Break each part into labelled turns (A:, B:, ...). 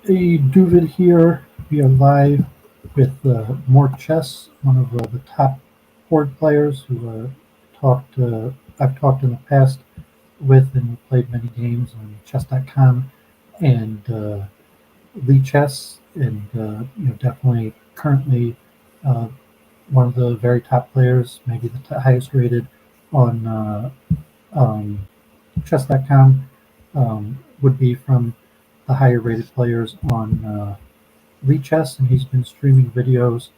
A: A Duvid here. We are live with More Chess, one of the top Horde players who talked. I've talked in the past with and played many games on chess.com and Lee Chess, and definitely currently uh, one of the very top players, maybe the highest rated on um, chess.com. Would be from the higher rated players on Lee Chess, and he's been streaming videos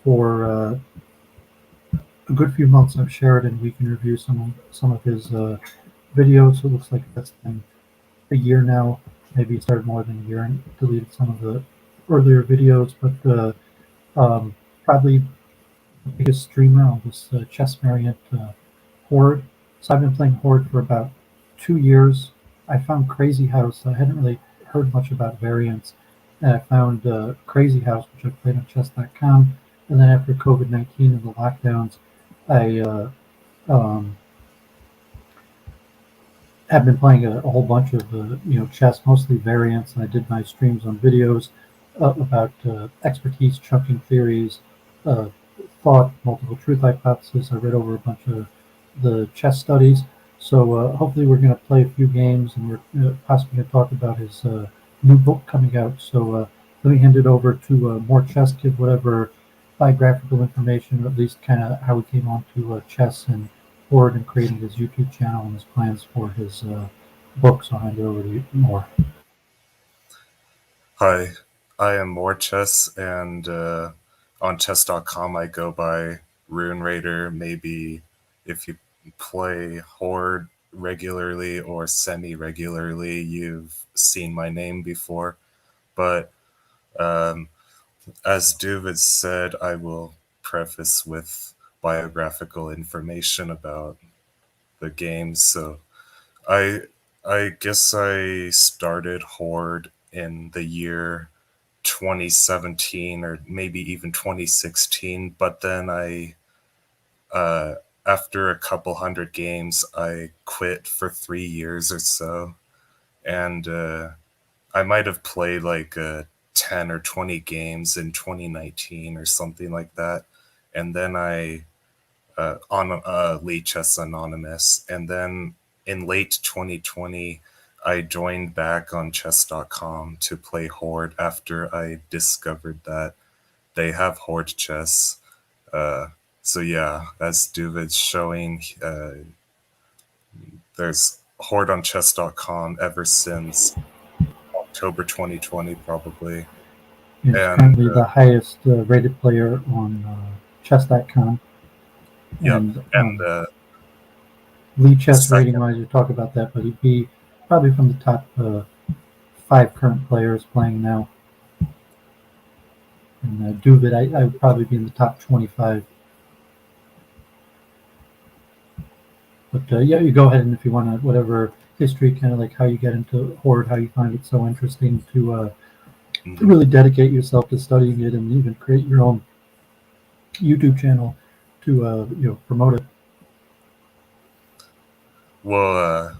A: for a good few months. I've shared, and we can review some of his videos. So it looks like that's been a year now. Maybe it started more than a year and deleted some of the earlier videos, but probably the biggest streamer on this chess variant Horde. So I've been playing Horde for about 2 years. I found Crazy House. I hadn't really heard much about variants. And I found Crazy House, which I played on chess.com. And then after COVID-19 and the lockdowns, I um, have been playing a whole bunch of chess, mostly variants. And I did my streams on videos about expertise, chunking theories, uh, thought, multiple truth hypothesis. I read over a bunch of the chess studies. So hopefully we're going to play a few games, and we're possibly going to talk about his new book coming out. So let me hand it over to More Chess, give whatever biographical information, or at least kind of how he came on to chess and Horde and creating his YouTube channel and his plans for his book. So I'll hand it over to you more.
B: Hi, I am More Chess, and on chess.com I go by Rune Raider. Maybe if you play Horde regularly or semi-regularly, you've seen my name before. But um, as Duvid said, I will preface with biographical information about the game. So I I guess I started Horde in the year 2017 or maybe even 2016, but then uh, after a couple hundred games, I quit for 3 years or so, and I might have played like 10 or 20 games in 2019 or something like that, and then I on Lee Chess Anonymous, and then in late 2020. I joined back on chess.com to play Horde after I discovered that they have Horde chess. Uh, so yeah, as Duvid's showing, there's Horde on chess.com ever since October 2020, probably.
A: He's
B: And
A: currently the highest rated player on chess.com.
B: yeah,
A: And
B: and
A: Lee Chess rating
B: second,
A: wise, you talk about that, but he'd be probably from the top five current players playing now. And Duvid, I would probably be in the top 25. But yeah, you go ahead, and if you want to, whatever history, kind of like how you get into Horde, how you find it so interesting to
B: mhm.
A: really dedicate yourself to studying it, and even create your own YouTube channel to promote it.
B: Well,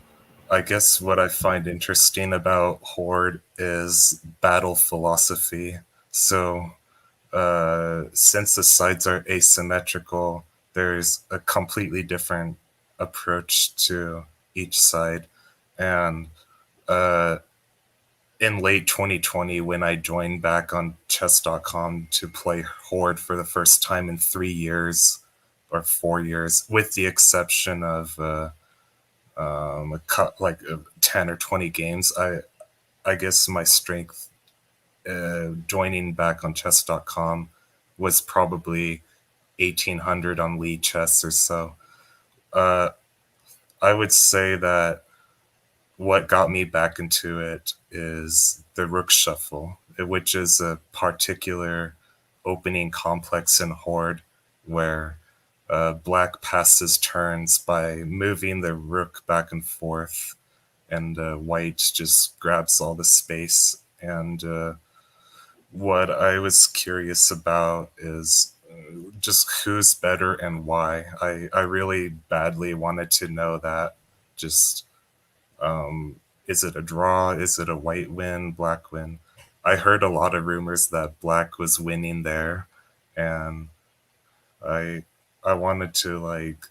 B: I guess what I find interesting about Horde is battle philosophy. So since the sides are asymmetrical, there's a completely different approach to each side. And uh, in late 2020, when I joined back on chess.com to play Horde for the first time in 3 years or 4 years, with the exception of like 10 or 20 games, I guess my strength joining back on chess.com was probably 1800 on Lee Chess or so. Uh, I would say that what got me back into it is the Rook Shuffle, which is a particular opening complex in Horde where Black passes turns by moving the Rook back and forth, and White just grabs all the space. And what I was curious about is just who's better and why. I really badly wanted to know that. Just is it a draw? Is it a white win, black win? I heard a lot of rumors that Black was winning there, and I I wanted to like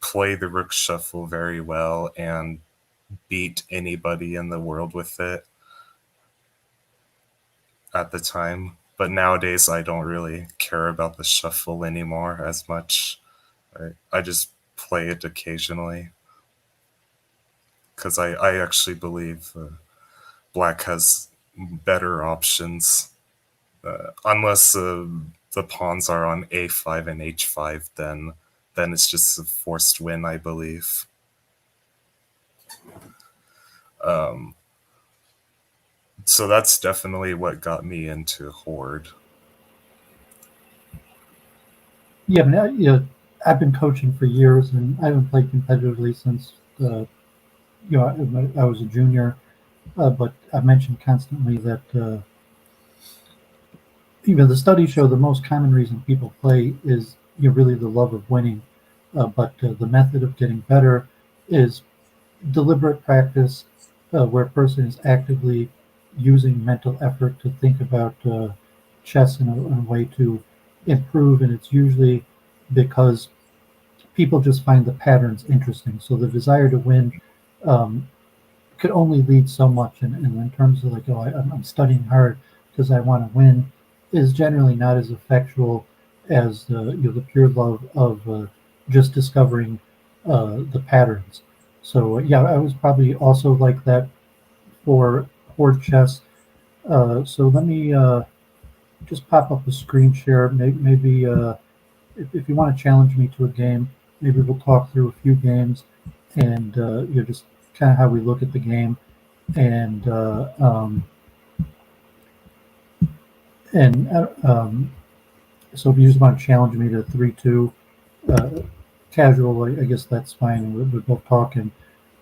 B: play the Rook Shuffle very well and beat anybody in the world with it at the time. But nowadays, I don't really care about the shuffle anymore as much. I just play it occasionally because I actually believe Black has better options. Unless the pawns are on a5 and h5, then it's just a forced win, I believe. Um, so that's definitely what got me into Horde.
A: Yeah, I mean, I've been coaching for years, and I haven't played competitively since I was a junior. But I mentioned constantly that the studies show the most common reason people play is really the love of winning. But the method of getting better is deliberate practice, where a person is actively using mental effort to think about chess in a way to improve, and it's usually because people just find the patterns interesting. So the desire to win um, could only lead so much. And in terms of like, I'm studying hard because I want to win, is generally not as effectual as the pure love of just discovering the patterns. So yeah, I was probably also like that for Horde chess. So let me just pop up a screen share. Maybe if you want to challenge me to a game, maybe we'll talk through a few games and just kind of how we look at the game and and so if you just want to challenge me to 3-2 uh, casual, I guess that's fine. We both talk and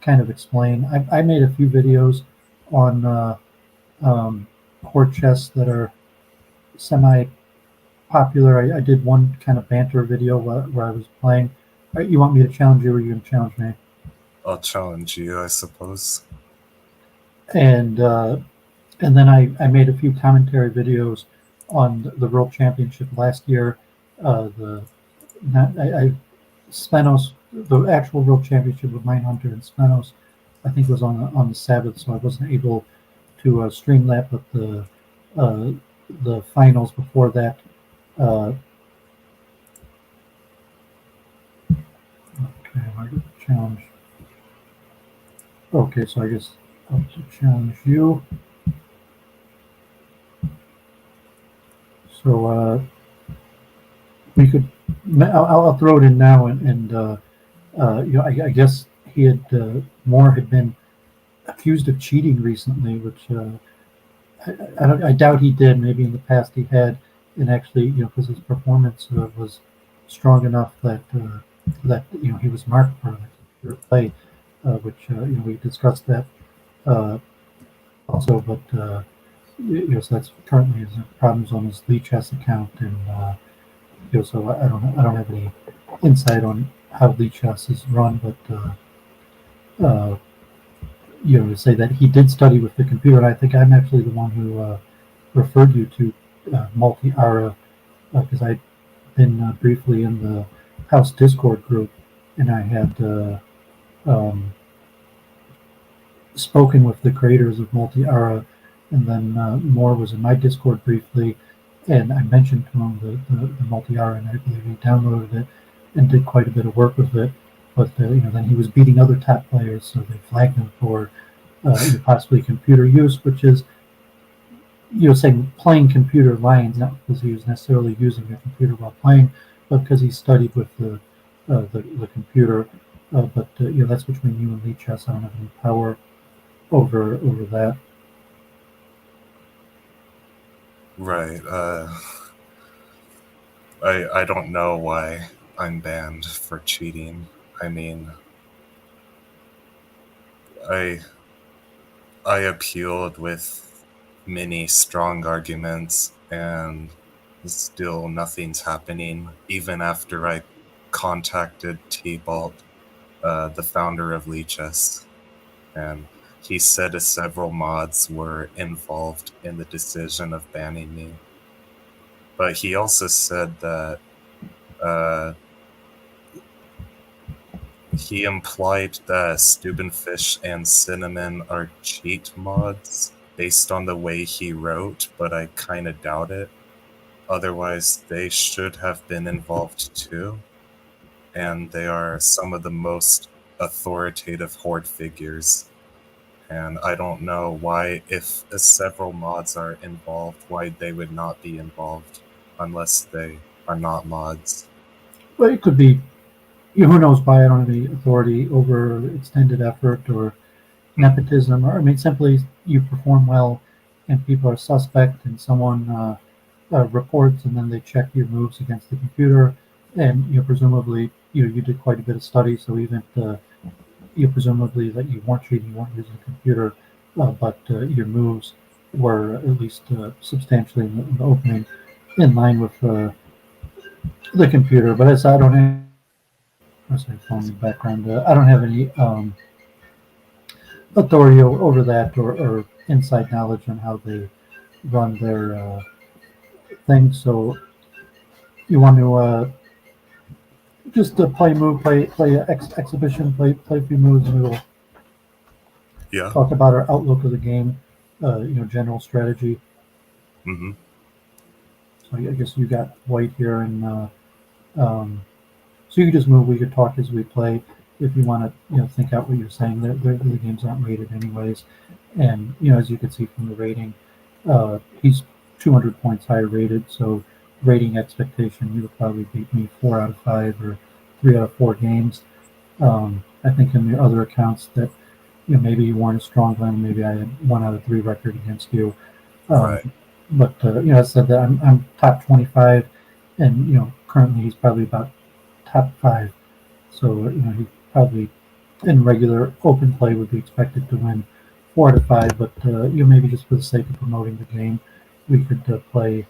A: kind of explain. I made a few videos on court chess that are semi popular. I did one kind of banter video where I was playing. You want me to challenge you, or are you going to challenge me?
B: I'll challenge you, I suppose.
A: And and then I made a few commentary videos on the World Championship last year. The not, I Spenos, the actual World Championship with Mindhunter and Spenos, I think was on the Sabbath, so I wasn't able to stream that. But uh, the finals before that, okay, I get the challenge. Okay, so I guess I'll challenge you. So we could. I'll throw it in now, I guess he had Moore had been accused of cheating recently, which I doubt he did. Maybe in the past he had, and actually, because his performance was strong enough that he was marked for the play, which we discussed that uh, also. But so that's currently his problems on his Lee Chess account, and so I don't have any insight on how Lee Chess is run, but uh, to say that he did study with the computer. And I think I'm actually the one who referred you to multi-ara because I'd been briefly in the House Discord group, and I had um, spoken with the creators of multi-ara, and then Moore was in my Discord briefly, and I mentioned to him the multi-ara, and I believe he downloaded it and did quite a bit of work with it. But then he was beating other top players, so they flagged him for possibly computer use, which is saying playing computer lines, not because he was necessarily using a computer while playing, but because he studied with the computer. But that's between you and Lee Chess. I don't have any power over that.
B: Right. I don't know why I'm banned for cheating. I mean, I I appealed with many strong arguments, and still nothing's happening. Even after I contacted T-Balt, the founder of Leechess, and he said several mods were involved in the decision of banning me. But he also said that he implied that Steubenfish and Cinnamon are cheat mods based on the way he wrote, but I kind of doubt it. Otherwise, they should have been involved too. And they are some of the most authoritative Horde figures. And I don't know why, if several mods are involved, why they would not be involved unless they are not mods.
A: Well, it could be, who knows why I don't have any authority over extended effort or nepotism, or I mean, simply you perform well and people are suspect and someone reports and then they check your moves against the computer and presumably you did quite a bit of study, so even presumably that you weren't cheating, you weren't using a computer, but your moves were at least substantially in the opening in line with the computer. But as I don't have, sorry, phone in the background, I don't have any authority over that or inside knowledge on how they run their things. So you want to just play a move, play exhibition, play a few moves, and we'll talk about our outlook of the game, general strategy.
B: Mm-hmm.
A: So I guess you got white here, and so you can just move. We could talk as we play if you want to, think out what you're saying. The games aren't rated anyways, and as you can see from the rating, he's 200 points higher rated. So rating expectation, you would probably beat me 4 out of 5 or 3 out of 4 games. I think in the other accounts that maybe you weren't as strong then, maybe I had 1 out of 3 record against you.
B: Right.
A: But I said that I'm top 25, and currently he's probably about top 5. So he probably in regular open play would be expected to win 4 out of 5. But maybe just for the sake of promoting the game, we could play.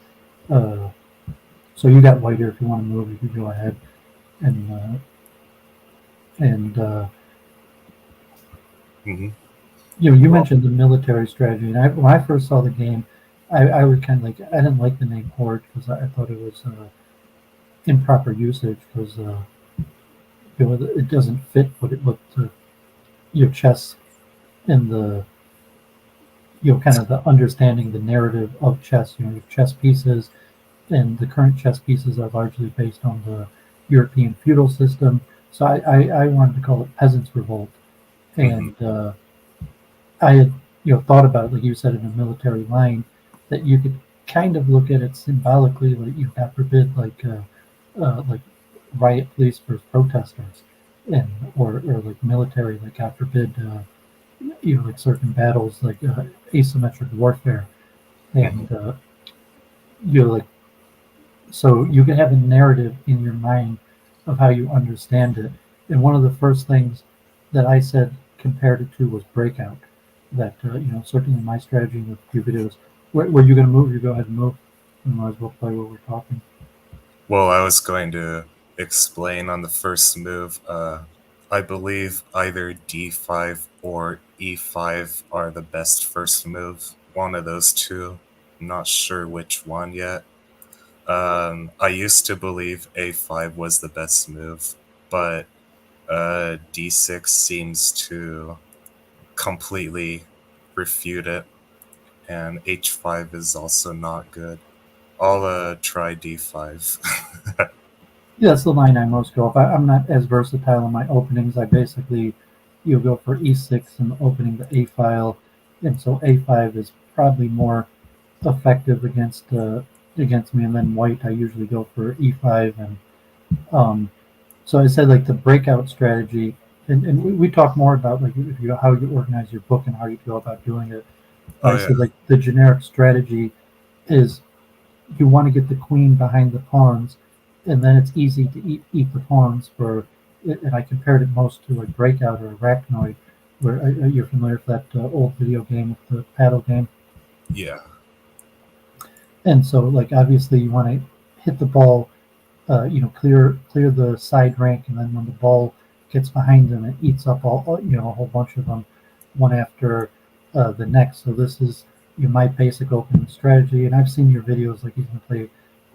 A: So you got white here. If you want to move, you can go ahead and.
B: Mm-hmm.
A: You mentioned the military strategy, and when I first saw the game, I was kind of like, I didn't like the name Horde because I thought it was improper usage because it doesn't fit what your chess and the kind of the understanding the narrative of chess. Your chess pieces and the current chess pieces are largely based on the European feudal system. So I wanted to call it Peasants' Revolt, and I had thought about it, like you said, in a military line, that you could kind of look at it symbolically, like God forbid, like riot police versus protesters, and or like military, like God forbid, like certain battles, like asymmetric warfare, and like so you can have a narrative in your mind of how you understand it. And one of the first things that I said compared it to was Breakout. That certainly my strategy with a few videos. Were you going to move? You go ahead and move. We might as well play while we're talking.
B: Well, I was going to explain on the first move. I believe either D5 or E5 are the best first move. One of those two. I'm not sure which one yet. I used to believe A5 was the best move, but D6 seems to completely refute it, and H5 is also not good. I'll try D5.
A: Yeah, that's the line I most go. If I'm not as versatile in my openings, I basically go for E6 and opening the A file, and so A5 is probably more effective against me. And then white, I usually go for E5, and so I said like the breakout strategy, and we talk more about like how you organize your book and how you go about doing it. I said like the generic strategy is you want to get the queen behind the pawns, and then it's easy to eat the pawns for. And I compared it most to like Breakout or Arachnoid, where you're familiar with that old video game with the paddle game.
B: Yeah.
A: And so like obviously you want to hit the ball, clear the side rank, and then when the ball gets behind them, it eats up all a whole bunch of them. one after the next. So this is my basic opening strategy, and I've seen your videos. Like he's gonna play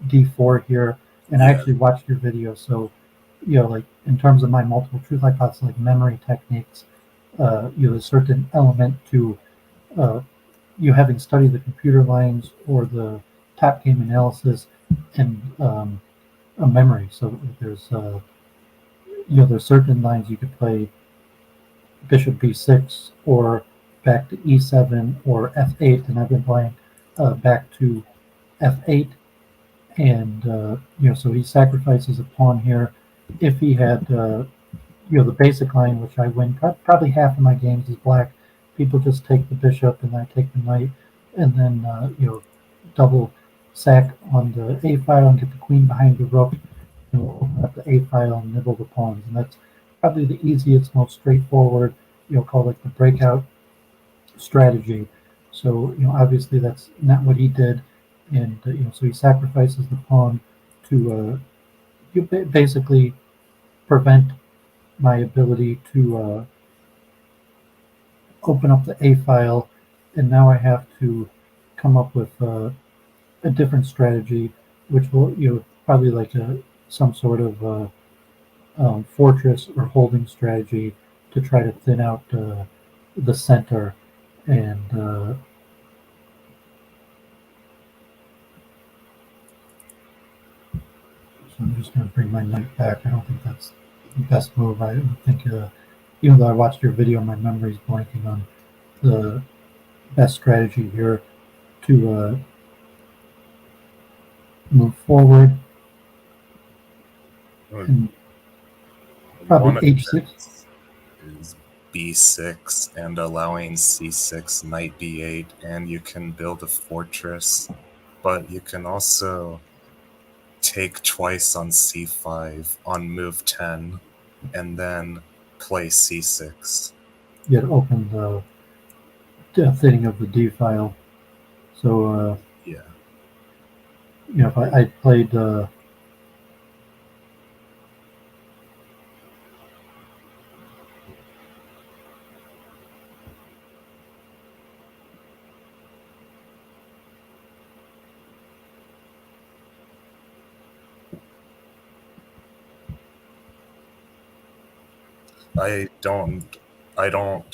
A: d4 here, and I
B: Yeah.
A: actually watched your video. So like in terms of my multiple truth hypothesis, like memory techniques, there's a certain element to uh, you having studied the computer lines or the top game analysis and a memory. So there's there's certain lines you could play bishop b6 or back to e7 or f8, and I've been playing back to f8, and so he sacrifices a pawn here. If he had the basic line, which I win, probably half of my games is black. People just take the bishop and I take the knight, and then double sack on the a file and get the queen behind the rook, and we'll open up the a file and nibble the pawns, and that's probably the easiest, most straightforward, called like the breakout strategy. So obviously that's not what he did, and so he sacrifices the pawn to basically prevent my ability to open up the A file, and now I have to come up with a different strategy, which will probably like some sort of fortress or holding strategy to try to thin out the center. And so I'm just going to bring my knight back. I don't think that's the best move. I think even though I watched your video, my memory's blanking on the best strategy here to move forward. And probably
B: One of
A: h6.
B: is b6 and allowing c6, knight b8, and you can build a fortress, but you can also take twice on c5 on move 10 and then play c6.
A: Yet open the thinning of the D file. So
B: Yeah.
A: if I played
B: I don't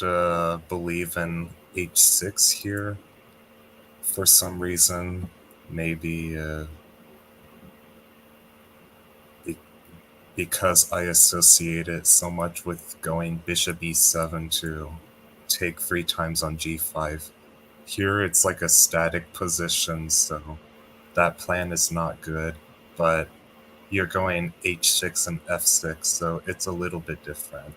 B: believe in h6 here for some reason. Maybe because I associate it so much with going bishop e7 to take 3 times on g5. Here it's like a static position, so that plan is not good, but you're going h6 and f6, so it's a little bit different.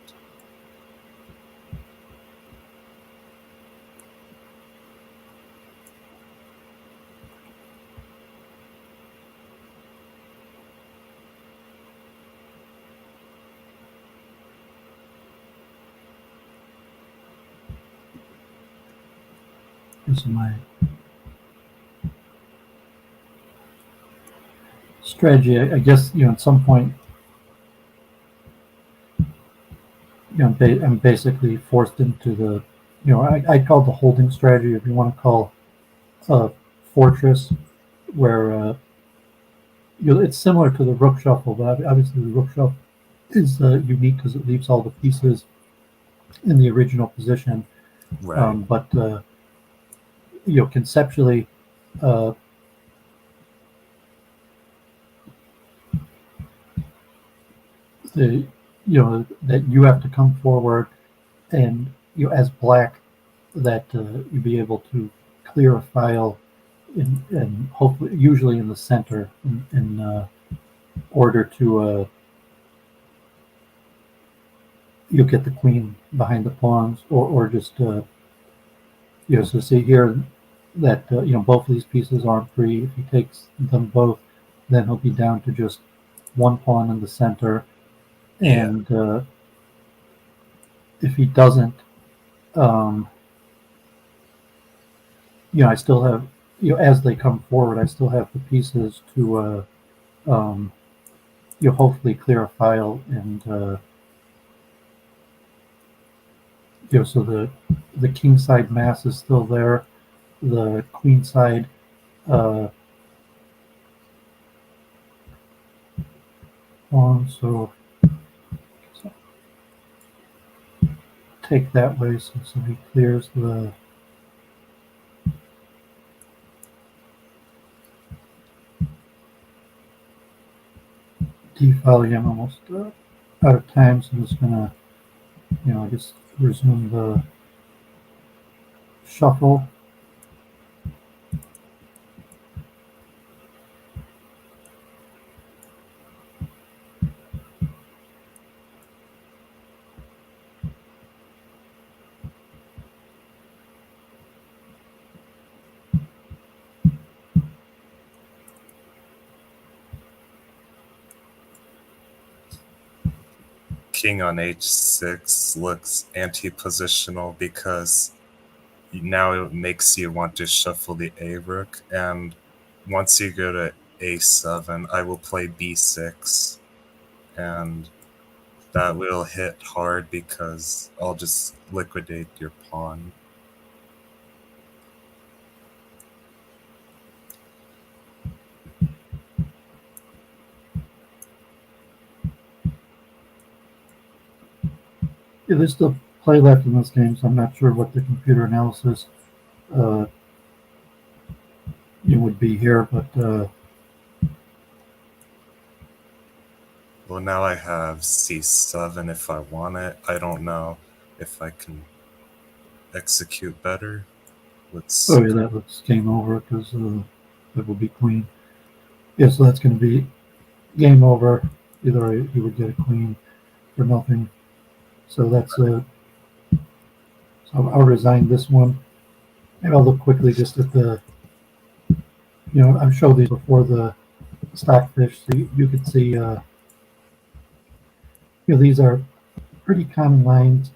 A: this is my strategy. I guess at some point I'm basically forced into the I call it the holding strategy, if you want to call a fortress, where it's similar to the rook shuffle, but obviously the rook shuffle is unique because it leaves all the pieces in the original position.
B: Right.
A: But conceptually, uh, the that you have to come forward, and as black, that you be able to clear a file and hopefully usually in the center in order to you get the queen behind the pawns, or just so see here that both of these pieces aren't free. If he takes them both, then he'll be down to just one pawn in the center, and if he doesn't, um, I still have as they come forward, I still have the pieces to hopefully clear a file and So the king side mass is still there. The queen side uh, pawn, so take that way. So he clears the d file. Again, almost out of time, so I'm just gonna just resume the shuffle.
B: King on h6 looks anti-positional because now it makes you want to shuffle the a rook, and once you go to a7, I will play b6, and that will hit hard because I'll just liquidate your pawn.
A: Yeah, there's still play left in this game, so I'm not sure what the computer analysis would be here, but
B: well, now I have c7 if I want it. I don't know if I can execute better.
A: oh yeah, that looks game over because that will be queen. Yeah, so that's going to be game over. Either he would get a queen or nothing. So that's so I'll resign this one, and I'll look quickly just at the. I've showed these before the stockfish, so you can see. These are pretty common lines.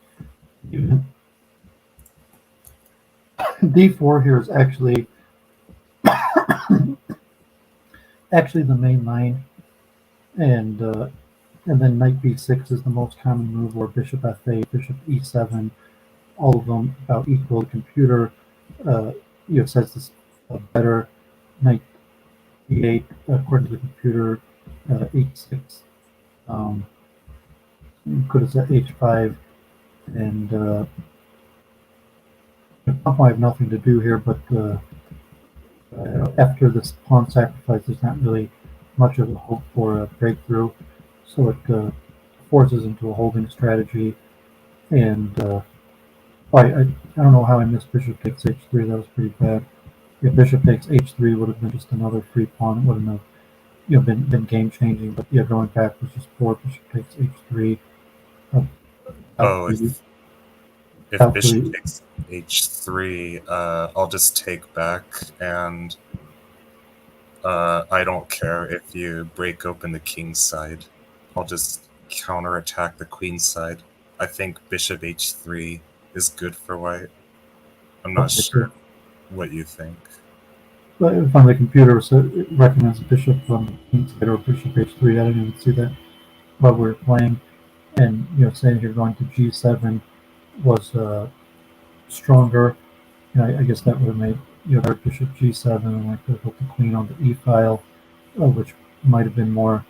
A: D4 here is actually the main line, and then knight b6 is the most common move, or bishop f8, bishop e7. All of them about equal. The computer says this better. Knight e8 according to the computer. H6 could have said h5, and I have nothing to do here, but after this pawn sacrifice, there's not really much of a hope for a breakthrough, so it forces into a holding strategy. And I don't know how I missed bishop takes h3. That was pretty bad. If bishop takes h3 would have been just another free pawn. It wouldn't have been game changing. But yeah, going back was just poor. Bishop takes h3.
B: If bishop takes h3, I'll just take back, and I don't care if you break open the king side. I'll just counterattack the queen side. I think bishop h3 is good for white. I'm not sure what you think.
A: But if on the computer it recommends bishop on the king side or bishop h3, I didn't even see that while we were playing. And saying you're going to g7 was stronger. I guess that would have made bishop g7 and like to put the queen on the e file, which might have been more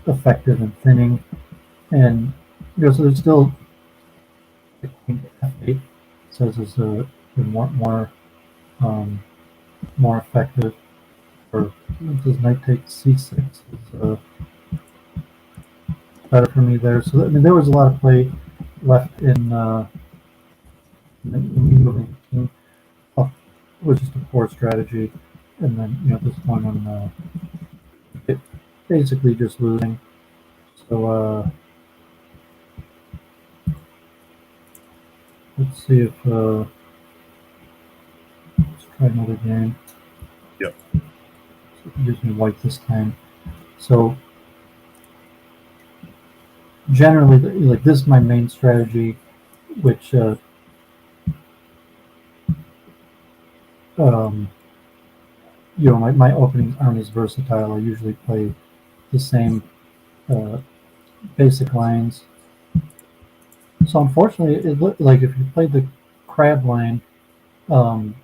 A: effective in thinning. And so there's still the queen to f8 says is more effective. Or does knight take c6 is better for me there. So there was a lot of play left in moving the king up, was just a poor strategy. And then this one on it basically just losing. So let's see if let's try another game.
B: Yep.
A: So using white this time. So generally, like this is my main strategy, which my openings aren't as versatile. I usually play the same basic lines. So unfortunately, it looked like if you played the crab line, um,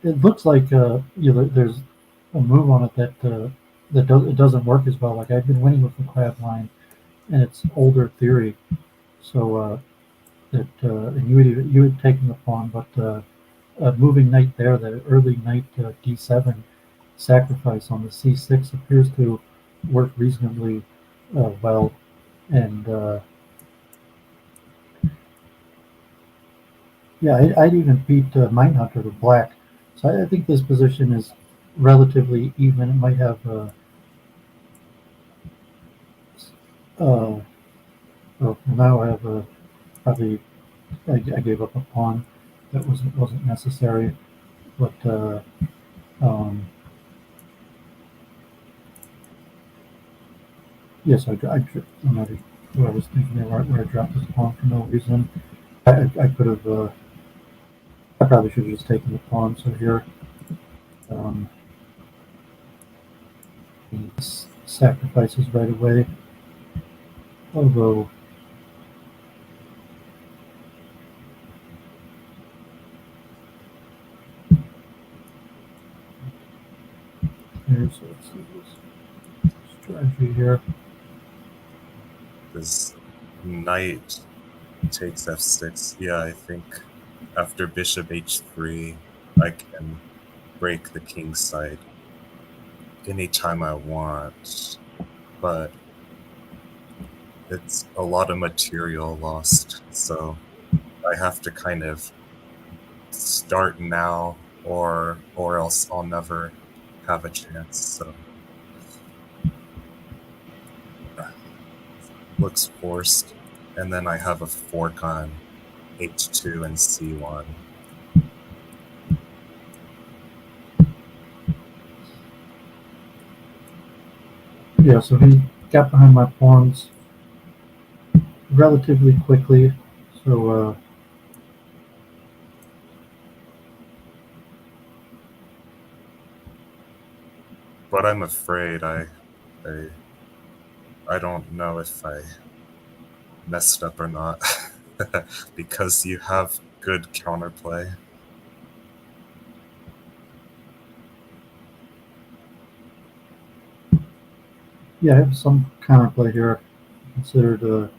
A: it looks like there's a move on it it doesn't work as well. Like I've been winning with the crab line, and it's older theory. So and you had taken the pawn, but moving knight there, the early knight d7 sacrifice on the c6 appears to work reasonably well, and yeah, I'd even beat Mindhunter to black. So I think this position is relatively even. It might have uh, well, now I have probably I gave up a pawn that wasn't necessary, but um, yes, you know, what I was thinking there, where I dropped this pawn for no reason. I could have. I probably should have just taken the pawn. So here, um, he sacrifices right away. Although here's let's see this strategy here.
B: Because knight takes f6. Yeah, I think after bishop h3, I can break the king's side anytime I want, but it's a lot of material lost, so I have to kind of start now or else I'll never have a chance. So looks forced, and then I have a fork on h2 and c1.
A: Yeah, so he got behind my pawns relatively quickly. So
B: But I'm afraid I I don't know if I messed up or not because you have good counterplay.
A: yeah, I have some counterplay here considered.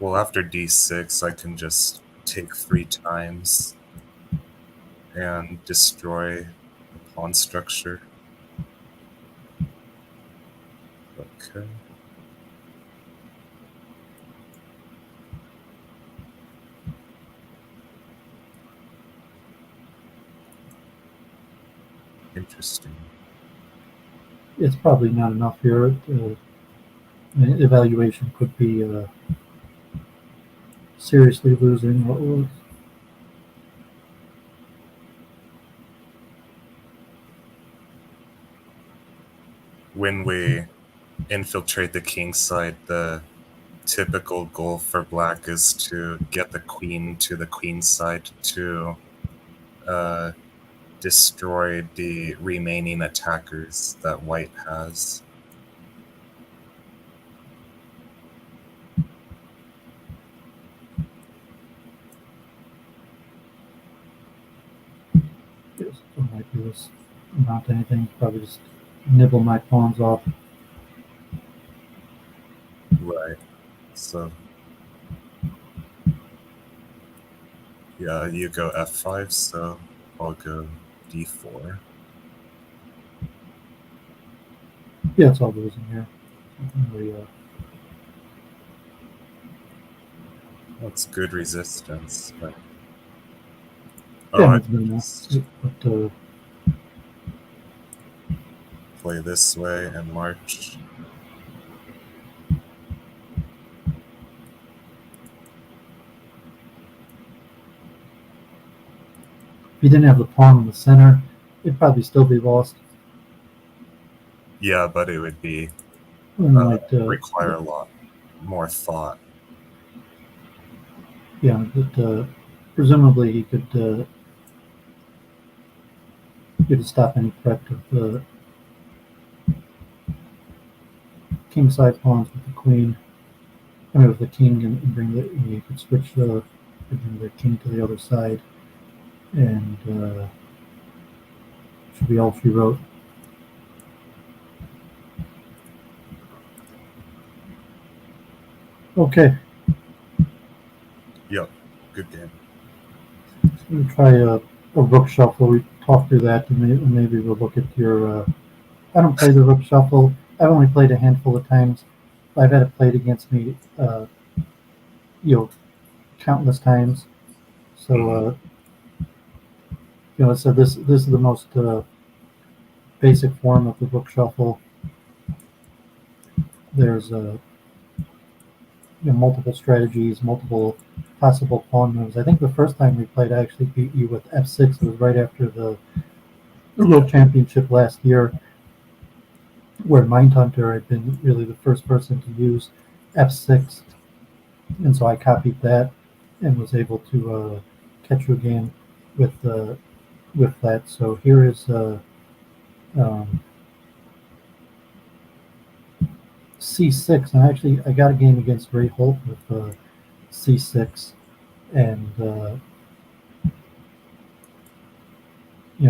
B: Well, after d6, I can just take 3 times and destroy the pawn structure. Okay. Interesting.
A: It's probably not enough here. Evaluation could be seriously losing.
B: When we infiltrate the king side, the typical goal for black is to get the queen to the queen side to uh, destroy the remaining attackers that white has.
A: Yes, don't like this amount to anything. Probably just nibble my pawns off.
B: Right. So, yeah, you go f5, so I'll go d4.
A: Yeah, it's all losing here. Really,
B: That's good resistance. But,
A: yeah,
B: I
A: it's good enough.
B: just
A: But
B: play this way and march.
A: if you didn't have the pawn in the center, it'd probably still be lost.
B: Yeah, but it would be require a lot more thought.
A: Yeah, but presumably he could stop any threat of the kingside pawns with the queen. I mean, with the king, and bring the you could switch the bring the king to the other side, and should be all she wrote. Okay,
B: Yep, good game.
A: we'll try a rook shuffle. We talked through that, and maybe we'll look at your. I don't play the rook shuffle. I've only played a handful of times. I've had it played against me, you know, countless times. So, so this is the most basic form of the rook shuffle. There's multiple strategies, multiple possible pawn moves. I think the first time we played, I actually beat you with f6. It was right after the World Championship last year, where Mindhunter had been really the first person to use f6, and so I copied that and was able to catch you again with that. So here is um, c6, and actually I got a game against Ray Holt with c6, and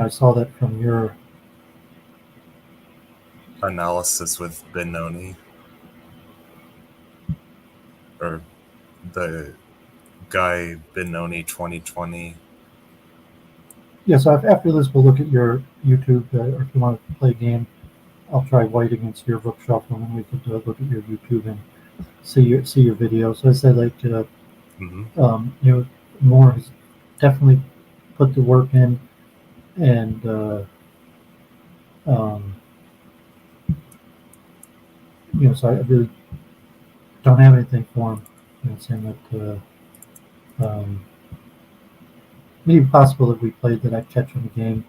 A: I saw that from your
B: Analysis with Benoni, or the guy Benoni 2020.
A: Yeah, so after this, we'll look at your YouTube, or if you want to play a game, I'll try white against your rook shuffle, and then we could look at your YouTube and see your video. So I said, like, Moore has definitely put the work in, and so I really don't have anything for him. Saying that maybe possible if we played that I'd catch him a game,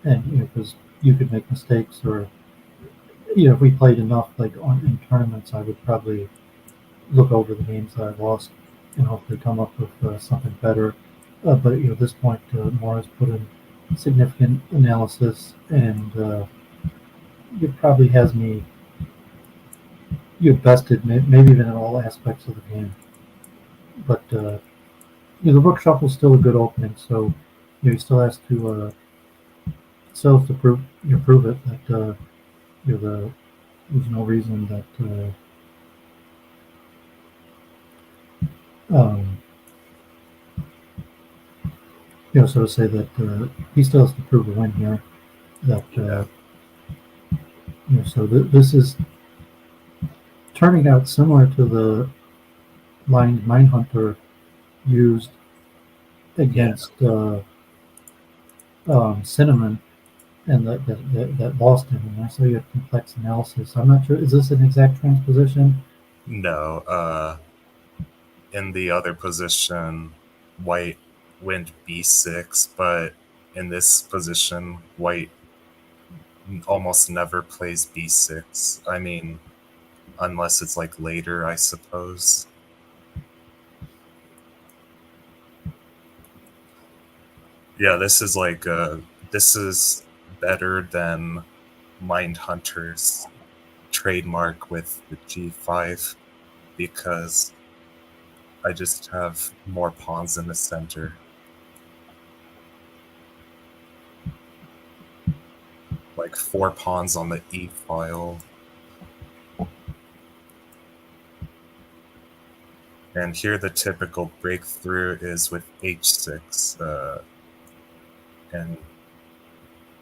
A: and because you could make mistakes, or if we played enough, like in tournaments, I would probably look over the games that I lost and hopefully come up with something better. But at this point, Moore has put in significant analysis, and it probably has me bested, maybe even in all aspects of the game. But the rook shuffle is still a good opening, so he still has to prove it that there's no reason that. Um, so to say that he still has to prove a win here. That so this is turning out similar to the line Mindhunter used against Cinnamon, and that lost him. And I saw you had complex analysis. I'm not sure. Is this an exact transposition?
B: No. In the other position, white went b6, but in this position, white almost never plays b6. I mean, unless it's like later, I suppose. Yeah, this is better than Mindhunter's trademark with the g5, because I just have more pawns in the center. Like 4 pawns on the e file. And here the typical breakthrough is with h6. And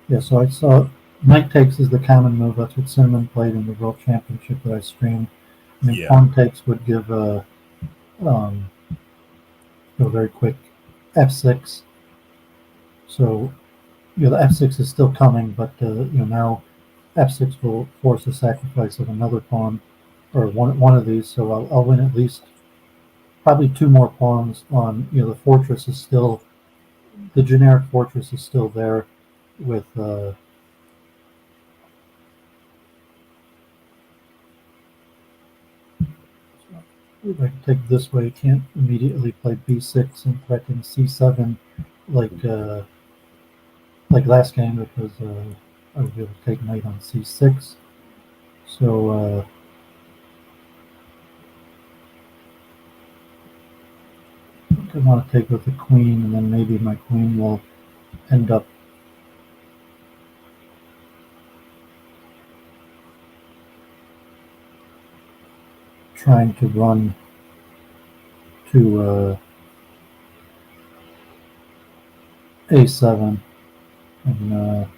A: yeah, so I saw knight takes is the common move. That's what Cinnamon played in the World Championship that I streamed. I mean, pawn takes would give a very quick f6. So the f6 is still coming, but now f6 will force a sacrifice of another pawn, or one of these. So I'll win at least probably 2 more pawns on. The fortress is still, the generic fortress is still there with. If I can take this way, I can't immediately play b6 and threaten c7 like last game, because I was able to take knight on c6. So I want to take with the queen, and then maybe my queen will end up trying to run to a7, and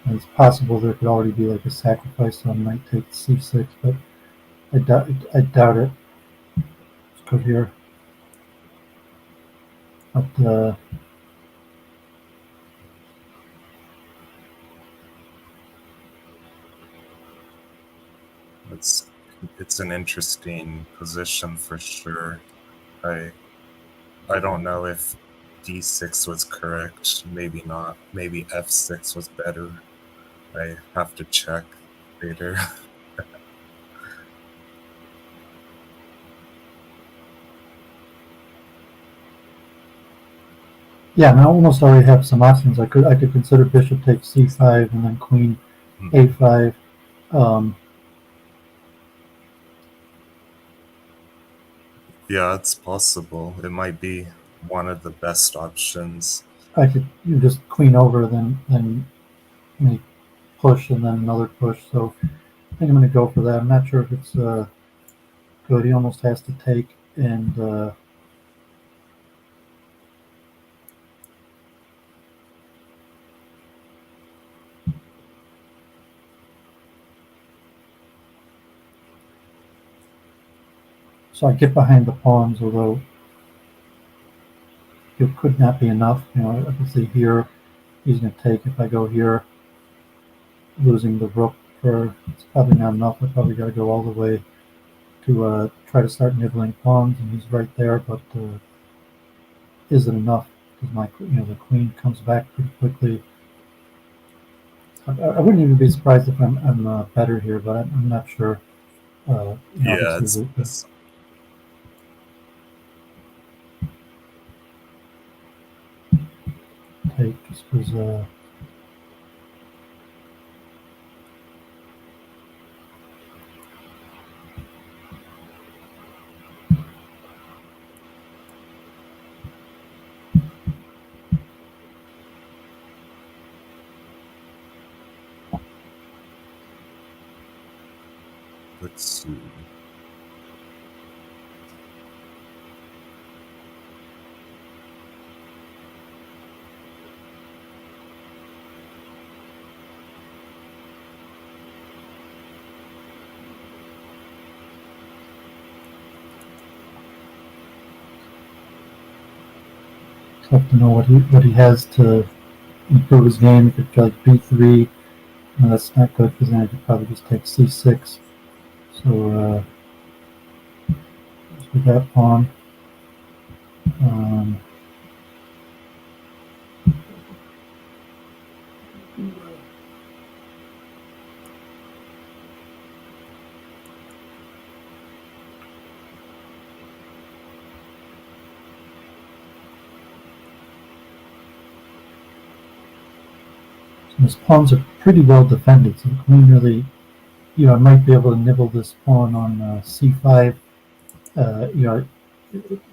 A: it's possible there could already be like a sacrifice, so I might take c6, but I doubt it. Let's go here. But
B: it's an interesting position for sure. I don't know if d6 was correct. Maybe not. Maybe f6 was better. I have to check later.
A: yeah, and I almost already have some options. I could consider bishop takes c5 and then queen a5.
B: Yeah, it's possible. It might be one of the best options.
A: I could just queen over, then make push and then another push. So I think I'm going to go for that. I'm not sure if it's good. He almost has to take, and so I get behind the pawns, although it could not be enough. I can see here he's going to take. If I go here, losing the rook it's probably not enough. I probably got to go all the way to try to start nibbling pawns, and he's right there, but is it enough? Because the queen comes back pretty quickly. I wouldn't even be surprised if I'm better here, but I'm not sure.
B: Yeah,
A: Obviously,
B: it's
A: take just because
B: let's see.
A: tough to know what he has to improve his game. He could try like b3. No, that's not good because then I could probably just take c6. So with that pawn. Um, his pawns are pretty well defended, so the queen really, I might be able to nibble this pawn on c5.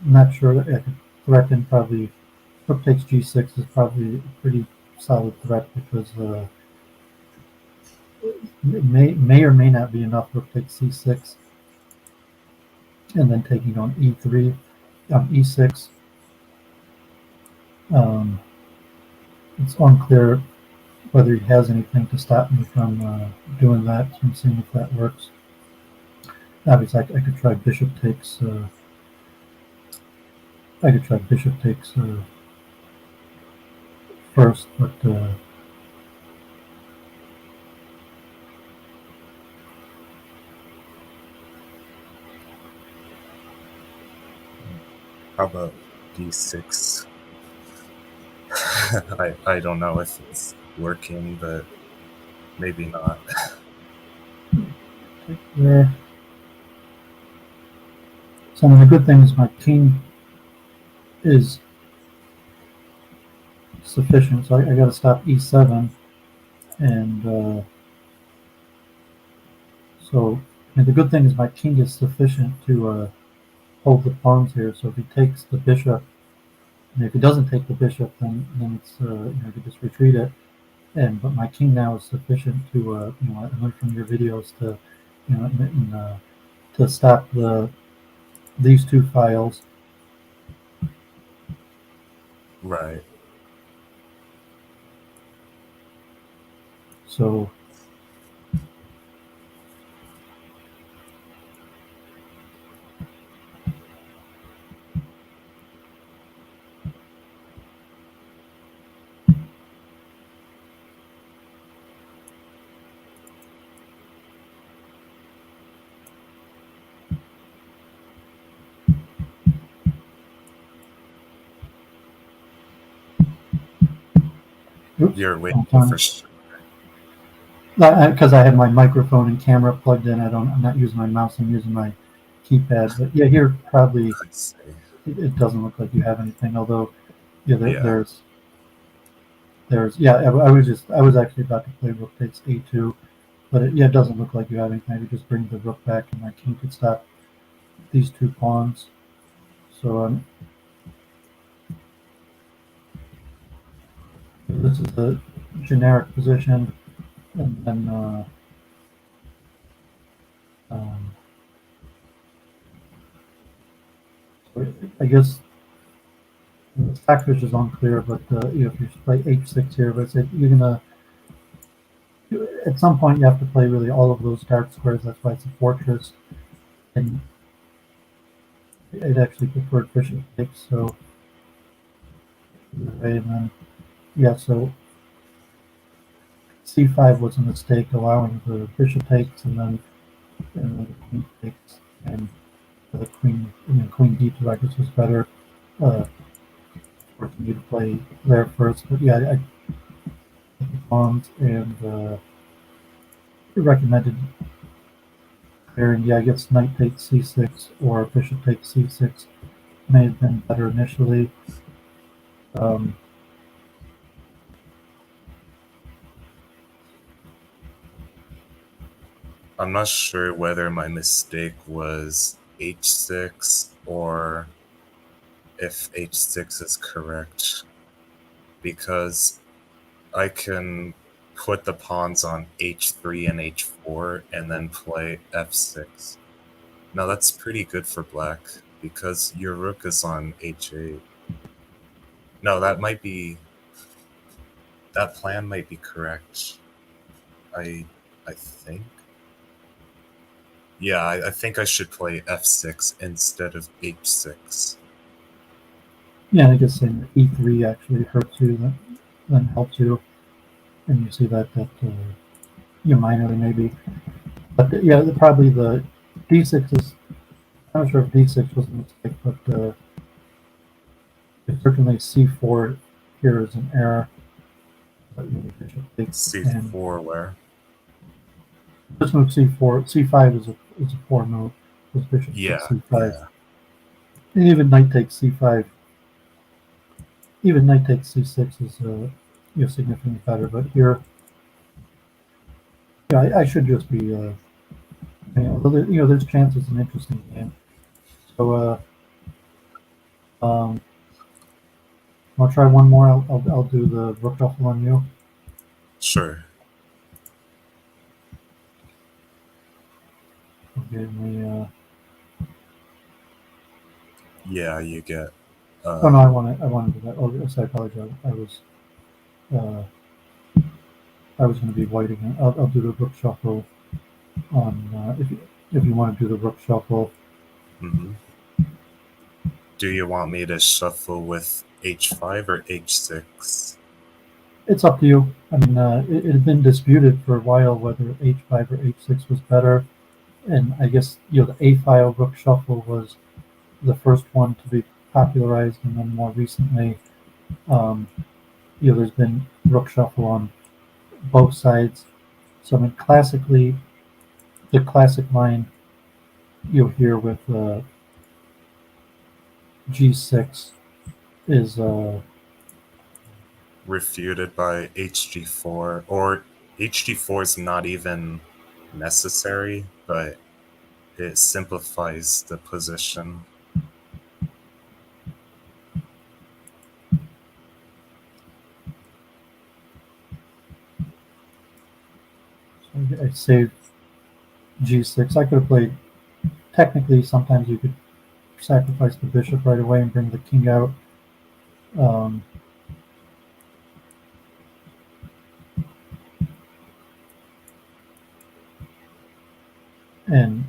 A: Not sure. I could threaten probably. Rook takes g6 is probably a pretty solid threat because it may or may not be enough. Rook takes c6, and then taking on e3, e6. It's unclear whether he has anything to stop me from doing that. So I'm seeing if that works. Obviously, I could try bishop takes. I could try bishop takes first, but
B: How about d6? I don't know if it's working, but maybe not.
A: take there. So the good thing is my king is sufficient, so I got to stop e7, and so And the good thing is my king is sufficient to hold the pawns here. So if he takes the bishop, and if he doesn't take the bishop, then it's you can just retreat it. And but my king now is sufficient to I learned from your videos to to stop these two files.
B: Right.
A: So oops,
B: You're
A: wrong
B: waiting for
A: time. Because I had my microphone and camera plugged in. I'm not using my mouse. I'm using my keypad. But yeah, here probably
B: I'd say.
A: it doesn't look like you have anything. Although yeah,
B: Yeah.
A: there's yeah. I was actually about to play rook takes a2, but it doesn't look like you have anything. Maybe just bring the rook back, and my king could stop these two pawns. So this is the generic position, and then um, so I guess the Sackfish is unclear, but if you play h6 here, but you're gonna at some point you have to play really all of those dark squares. That's why it's a fortress, and it actually preferred bishop takes. So and then yeah, so c5 was a mistake, allowing the bishop takes, and then the queen takes, and the queen, queen d2 I guess was better. Uh, Forcing you to play there first, but yeah, I pawns and recommended clearing. Yeah, I guess knight takes c6 or bishop takes c6 may have been better initially. Um,
B: I'm not sure whether my mistake was h6 or if h6 is correct, because I can put the pawns on h3 and h4 and then play f6. Now that's pretty good for black because your rook is on h8. No, that plan might be correct. I I think. Yeah, I think I should play f6 instead of h6.
A: yeah, I guess saying e3 actually hurts you, then helps you, and you see that you minorly maybe, but yeah, probably the d6 is. I'm not sure if d6 was a mistake, but certainly c4 here is an error. But bishop takes and
B: c4 where?
A: this move c4, c5 is a poor move because bishop takes
B: Yeah,
A: c5,
B: yeah.
A: and even knight takes c5. Even knight takes c6 is significantly better. But here, yeah, I should just be there's chances an interesting game. So I'll try one more. I'll do the rook shuffle on you.
B: Sure.
A: Okay,
B: Yeah, you get
A: oh no, I wanted to do that. Oh, yes, I apologize. Uh, I was going to be white again. I'll do the rook shuffle on if you want to do the rook shuffle.
B: mhm. Do you want me to shuffle with h5 or h6?
A: It's up to you. I mean, it had been disputed for a while whether h5 or h6 was better, and I guess the a file rook shuffle was the first one to be popularized, and then more recently, um, there's been rook shuffle on both sides. So I mean, classically, the classic line you'll hear with g6 is
B: Refuted by hg4, or hg4 is not even necessary, but it simplifies the position.
A: So I saved g6. I could have played. Technically, sometimes you could sacrifice the bishop right away and bring the king out. Um, and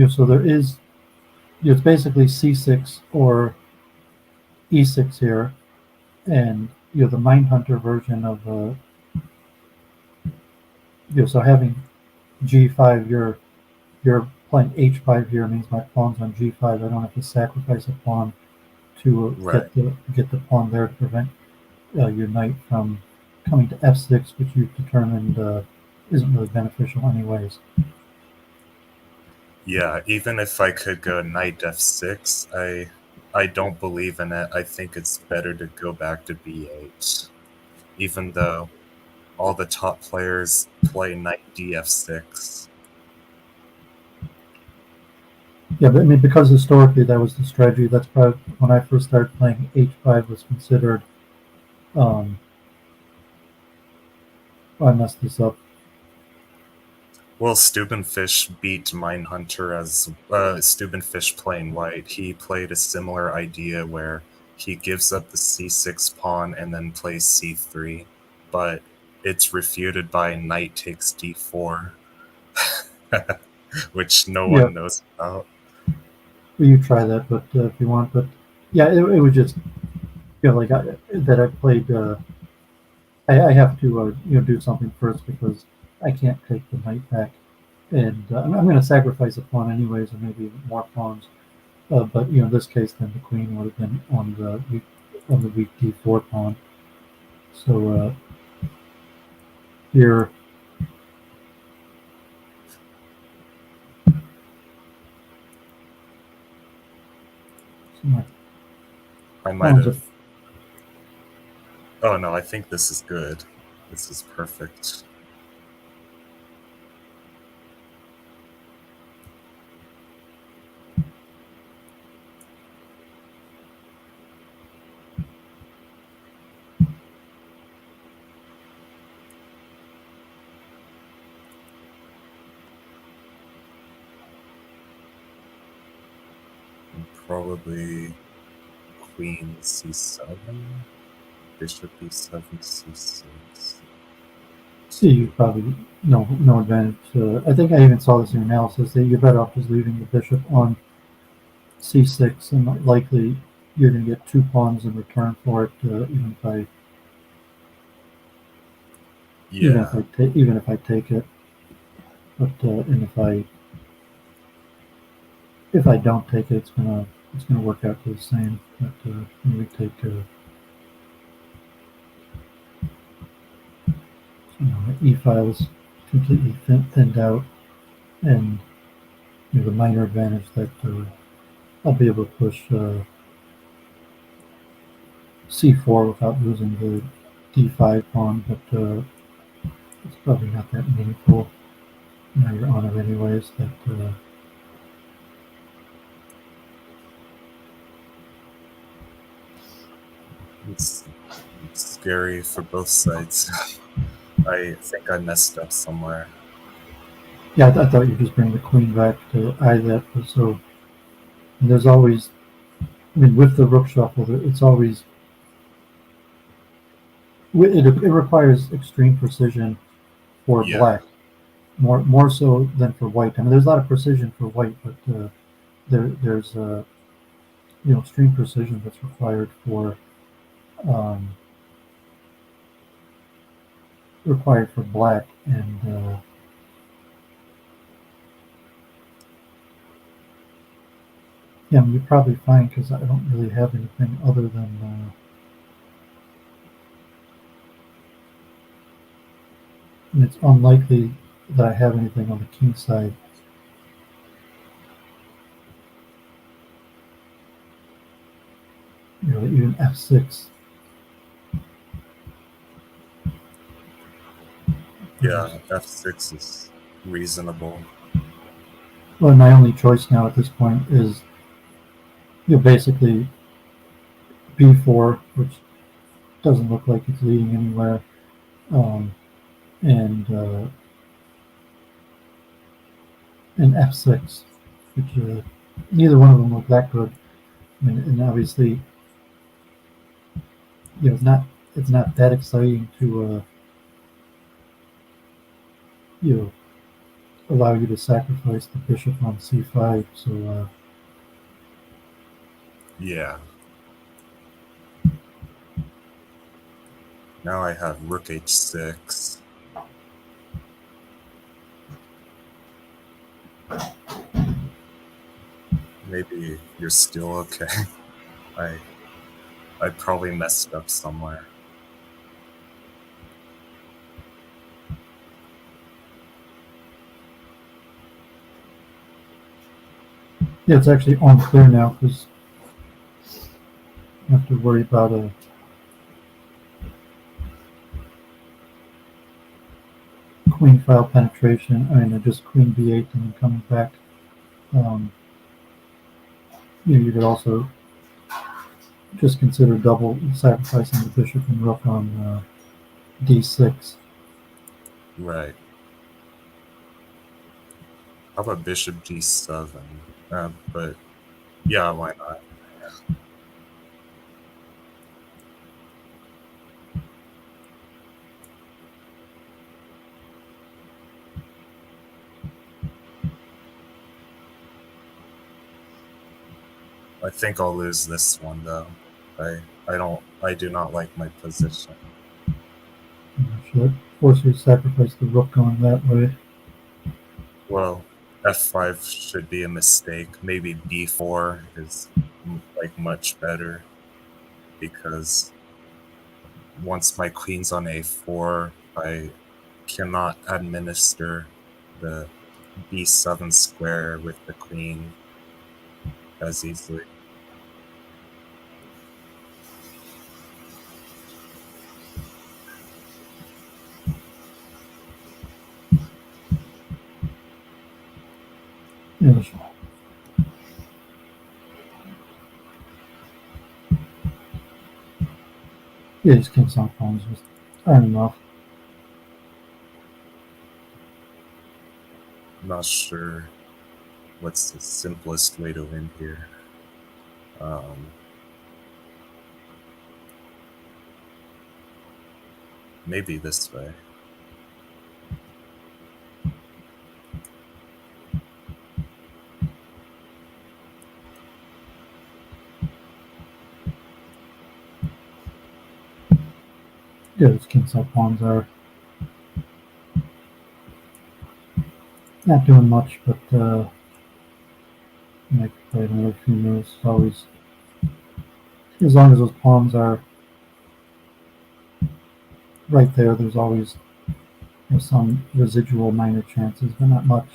A: so there is, it's basically c6 or e6 here, and the Mindhunter version of so having g5, you're playing h5 here means my pawn's on g5. I don't have to sacrifice a pawn to
B: Right.
A: get the pawn there to prevent your knight from coming to f6, which you've determined isn't really beneficial anyways.
B: Yeah, even if I could go knight f6, I don't believe in it. I think it's better to go back to b8. Even though all the top players play knight df6.
A: Yeah, but I mean, because historically that was the strategy. That's probably when I first started playing. H5 was considered. Um, I messed this up.
B: Well, Stubenfish beat Mindhunter as Stubenfish playing white. He played a similar idea where he gives up the c6 pawn and then plays c3, but it's refuted by knight takes d4, which no
A: Yeah,
B: one knows about.
A: well, you try that, but if you want, but yeah, it was just like that. I played. I have to do something first because I can't take the knight back, and I'm going to sacrifice a pawn anyways, or maybe more pawns. But in this case, then the queen would have been on the weak d4 pawn. So here, so my
B: I might
A: pawns are.
B: have. Oh no, I think this is good. This is perfect. And probably queen c7, bishop e7, c6.
A: See, you probably no advantage. I think I even saw this in your analysis that you're better off just leaving the bishop on c6, and likely you're going to get two pawns in return for it.
B: Yeah,
A: Even if I take it, but and if I don't take it, it's gonna work out to the same. But we take the e-file is completely thinned out, and the minor advantage that I'll be able to push c4 without losing the d5 pawn, but it's probably not that meaningful. Now you're on it anyways. That
B: it's scary for both sides. I think I messed up somewhere.
A: yeah, I thought you'd just bring the queen back to eye that. But so there's always, I mean, with the rook shuffle, it's always it requires extreme precision for
B: Yeah,
A: black, more so than for white. I mean, there's a lot of precision for white, but there's extreme precision that's um, required for black, and yeah, I mean, you're probably fine because I don't really have anything other than and it's unlikely that I have anything on the king side. Even f6.
B: yeah, f6 is reasonable.
A: Well, my only choice now at this point is basically B4, which doesn't look like it's leading anywhere, and F6, which neither one of them look that good. And obviously, it's not that exciting to allow you to sacrifice the bishop on C5. So
B: Yeah. Now I have rook H6. Maybe you're still okay. I probably messed up somewhere.
A: yeah, it's actually unclear now because you have to worry about a queen file penetration. I mean, just queen B8 and then coming back. You could also just consider double sacrificing the bishop and rook on D6.
B: Right. How about bishop G7? But yeah, why not? I think I'll lose this one though. I do not like my position.
A: Should force you to sacrifice the rook going that way.
B: Well, F5 should be a mistake. Maybe B4 is like much better, because once my queen's on A4, I cannot administer the B7 square with the queen as easily.
A: Yeah, these kings on pawns just aren't enough.
B: I'm not sure what's the simplest way to win here. Maybe this way.
A: Yeah, those kings on pawns are not doing much, but might play another few moves. Always, as long as those pawns are right there, there's always some residual minor chances, but not much.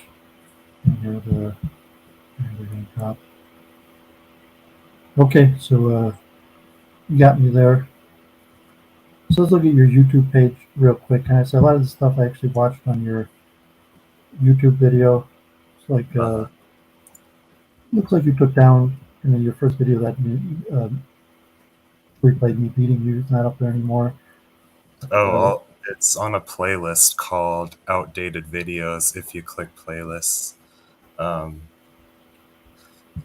A: And here they're getting top. Okay, so you got me there. So let's look at your YouTube page real quick. And I said a lot of the stuff I actually watched on your YouTube video. It's like looks like you took down your first video that replayed me beating you. It's not up there anymore.
B: It's on a playlist called Outdated Videos if you click playlists.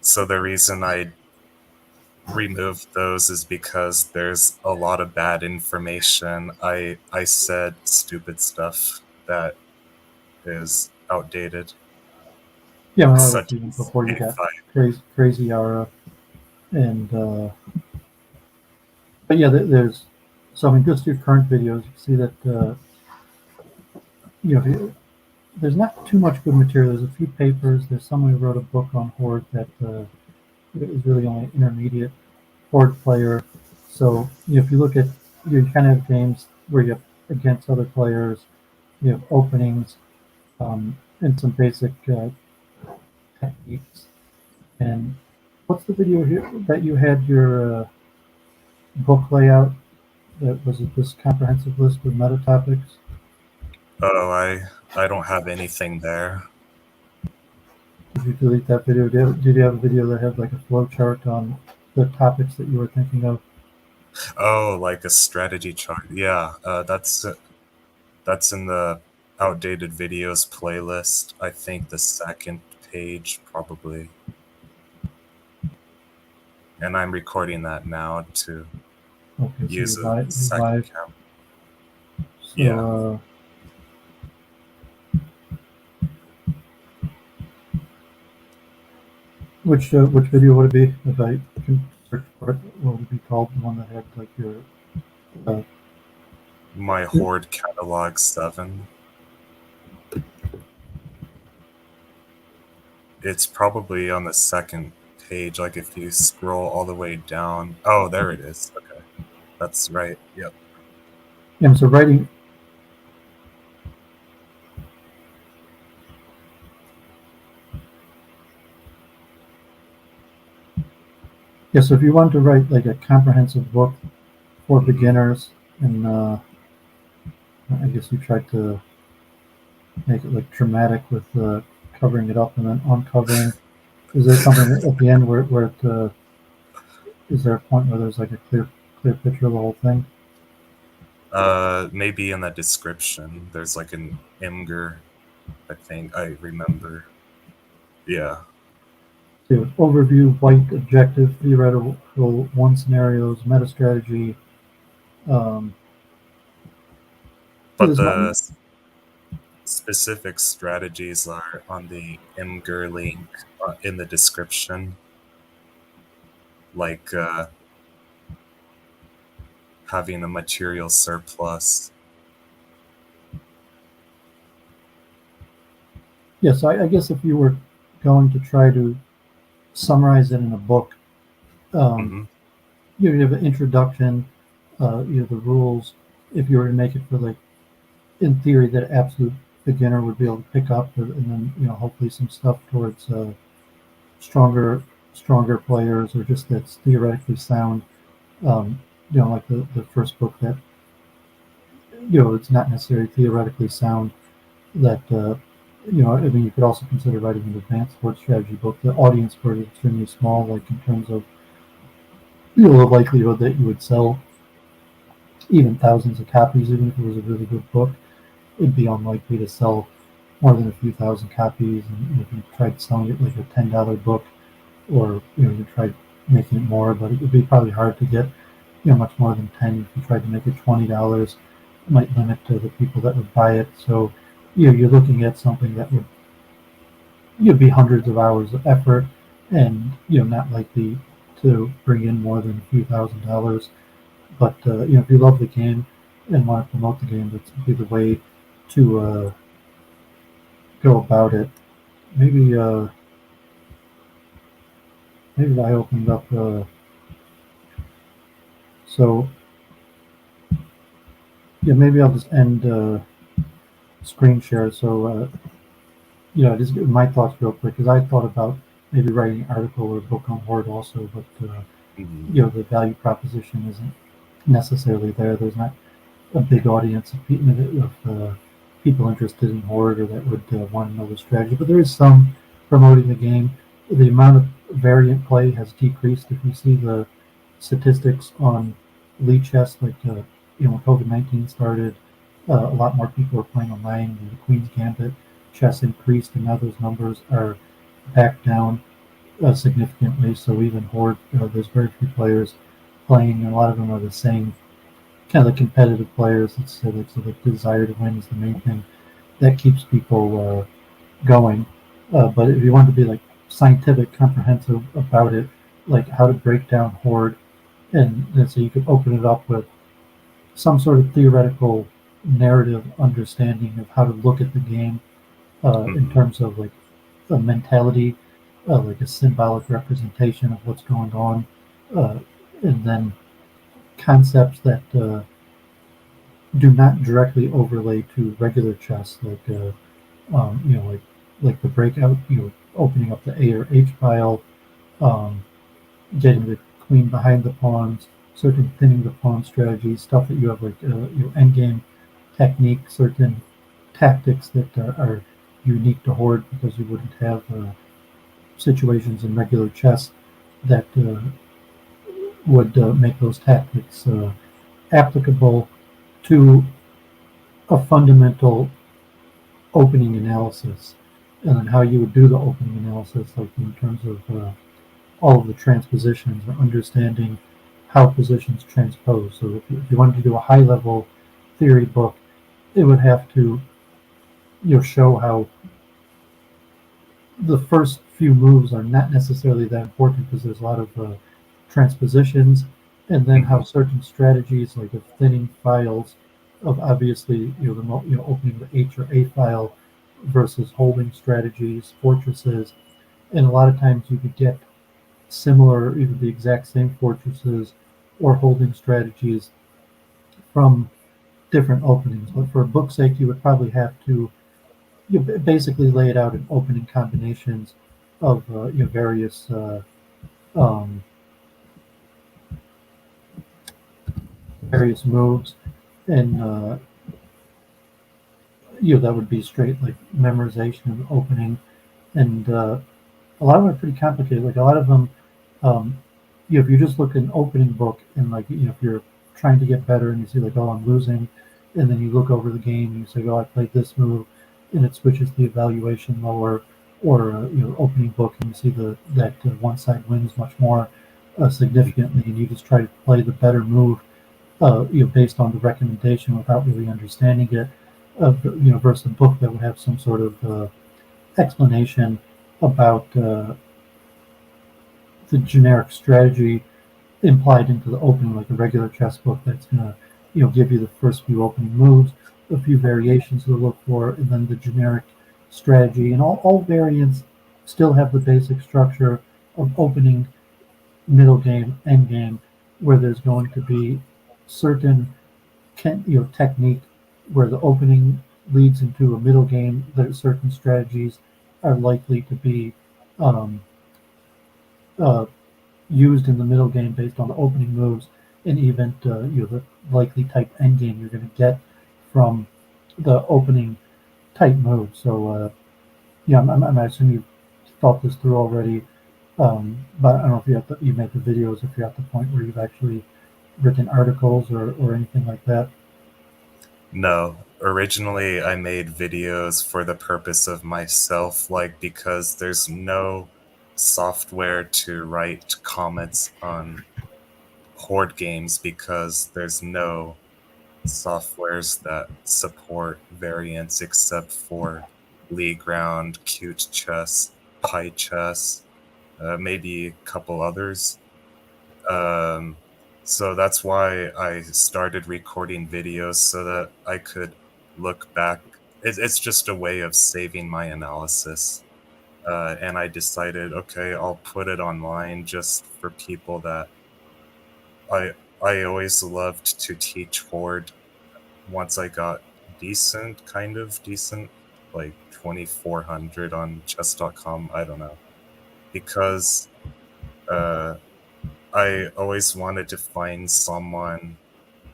B: So the reason I removed those is because there's a lot of bad information. I said stupid stuff that is outdated.
A: Yeah, well, that was even before you got crazy aura. And but yeah, there's so I mean, just your current videos, you see that there's not too much good material. There's a few papers. There's someone who wrote a book on Horde that is really only an intermediate Horde player. So if you look at you kind of have games where you have against other players, you have openings, and some basic techniques. And what's the video here that you had your book layout? That was it this comprehensive list with meta topics?
B: Oh, I don't have anything there.
A: Did you delete that video? Did you have a video that had like a flow chart on the topics that you were thinking of?
B: Oh, like a strategy chart. Yeah, that's in the outdated videos playlist. I think the second page probably. And I'm recording that now to
A: Okay, so
B: use a
A: you're
B: second
A: live.
B: camera. Yeah.
A: So, which video would it be? If I can search for it, what would it be called? The one that had like your uh,
B: My Horde Catalog 7. It's probably on the second page, like if you scroll all the way down. Oh, there it is. Okay. That's right. Yep.
A: yeah. So writing. Yeah. So if you want to write like a comprehensive book for
B: Hmm.
A: beginners, and I guess you tried to make it like dramatic with covering it up and then uncovering. Is there something at the end where it is there a point where there's like a clear picture of the whole thing?
B: Maybe in the description, there's like an Imgur, I think. I remember. Yeah.
A: So overview, white, objective, theoretical, one scenarios, meta strategy. Um,
B: But
A: this might,
B: the specific strategies are on the Imgur link in the description. Like having a material surplus.
A: yes, I guess if you were going to try to summarize it in a book, um,
B: Hmm.
A: you have an introduction, the rules. If you were to make it for like, in theory, that absolute beginner would be able to pick up, and then hopefully some stuff towards stronger stronger players, or just that's theoretically sound. Um, like the first book that it's not necessarily theoretically sound. That I mean, you could also consider writing an advanced board strategy book. The audience for it is extremely small, like in terms of the likelihood that you would sell even thousands of copies, even if it was a really good book. It'd be unlikely to sell more than a few thousand copies. And if you tried selling it like a $10 book, or you tried making it more, but it would be probably hard to get much more than 10. If you tried to make it $20, it might limit to the people that would buy it. So you're looking at something that would be hundreds of hours of effort, and not likely to bring in more than a few $1,000s. But if you love the game and want to promote the game, that's be the way to go about it. Maybe maybe I opened up. So yeah, maybe I'll just end screen share. So just give my thoughts real quick, because I thought about maybe writing an article or a book on Horde also, but
B: Hmm.
A: the value proposition isn't necessarily there. There's not a big audience of people interested in Horde, or that would want to know the strategy. But there is some promoting the game. The amount of variant play has decreased. If you see the statistics on League Chess, like when COVID-19 started, a lot more people were playing online. And the Queen's Gambit chess increased, and now those numbers are back down significantly. So even Horde, there's very few players playing, and a lot of them are the same kind of the competitive players. So the desire to win is the main thing that keeps people going. But if you want to be like scientific, comprehensive about it, like how to break down Horde, and so you could open it up with some sort of theoretical narrative understanding of how to look at the game in
B: Hmm.
A: terms of like a mentality, like a symbolic representation of what's going on, uh, and then concepts that do not directly overlay to regular chess, like like the breakout, opening up the A or H pile, um, getting the queen behind the pawns, certain thinning the pawn strategies, stuff that you have like end game technique, certain tactics that are unique to Horde, because you wouldn't have situations in regular chess that would make those tactics applicable to a fundamental opening analysis, and then how you would do the opening analysis, like in terms of all of the transpositions or understanding how positions transpose. So if you wanted to do a high level theory book, it would have to show how the first few moves are not necessarily that important, because there's a lot of transpositions, and then how certain strategies, like of thinning files, of obviously opening the H or A file versus holding strategies, fortresses, and a lot of times you could get similar, either the exact same fortresses or holding strategies from different openings. But for book's sake, you would probably have to basically lay it out in opening combinations of various um, various moves, and that would be straight like memorization and opening, and a lot of them are pretty complicated. Like a lot of them, um, if you just look at an opening book and like if you're trying to get better and you see like, oh, I'm losing, and then you look over the game and you say, oh, I played this move, and it switches the evaluation lower, or opening book and you see that one side wins much more significantly, and you just try to play the better move, based on the recommendation without really understanding it, versus a book that would have some sort of explanation about the generic strategy implied into the opening, like a regular chess book that's going to give you the first few opening moves, a few variations to look for, and then the generic strategy. And all variants still have the basic structure of opening, middle game, end game, where there's going to be certain technique where the opening leads into a middle game. That certain strategies are likely to be um, uh, used in the middle game based on the opening moves, and even the likely type end game you're going to get from the opening type move. So I assume you've thought this through already, but I don't know if you make the videos, if you're at the point where you've actually written articles or anything like that.
B: No. Originally, I made videos for the purpose of myself, like because there's no software to write comments on Horde games, because there's no softwares that support variants except for League Round, Cute Chess, Pi Chess, maybe a couple others. Um, so that's why I started recording videos, so that I could look back. It's just a way of saving my analysis. And I decided, okay, I'll put it online just for people that I I always loved to teach Horde. Once I got kind of decent, like 2400 on chess.com, I don't know. Because uh, I always wanted to find someone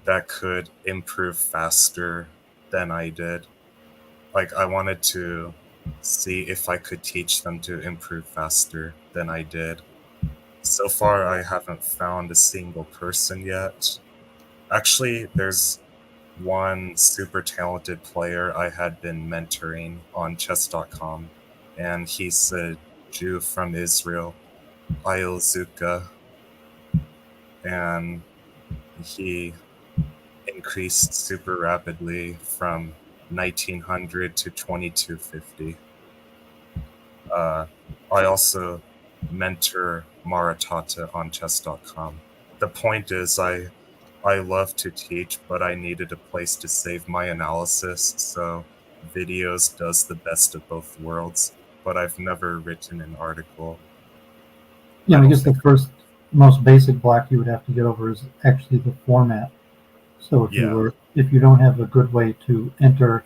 B: that could improve faster than I did. Like, I wanted to see if I could teach them to improve faster than I did. So far, I haven't found a single person yet. Actually, there's one super talented player I had been mentoring on chess.com, and he's a Jew from Israel, Ayel Zuka, and he increased super rapidly from 1900 to 2250. Uh, I also mentor Maratata on chess.com. The point is, I love to teach, but I needed a place to save my analysis, so videos does the best of both worlds, but I've never written an article.
A: Yeah,
B: I
A: I
B: don't
A: guess the
B: think.
A: first most basic block you would have to get over is actually the format. So
B: Yeah.
A: if you don't have a good way to enter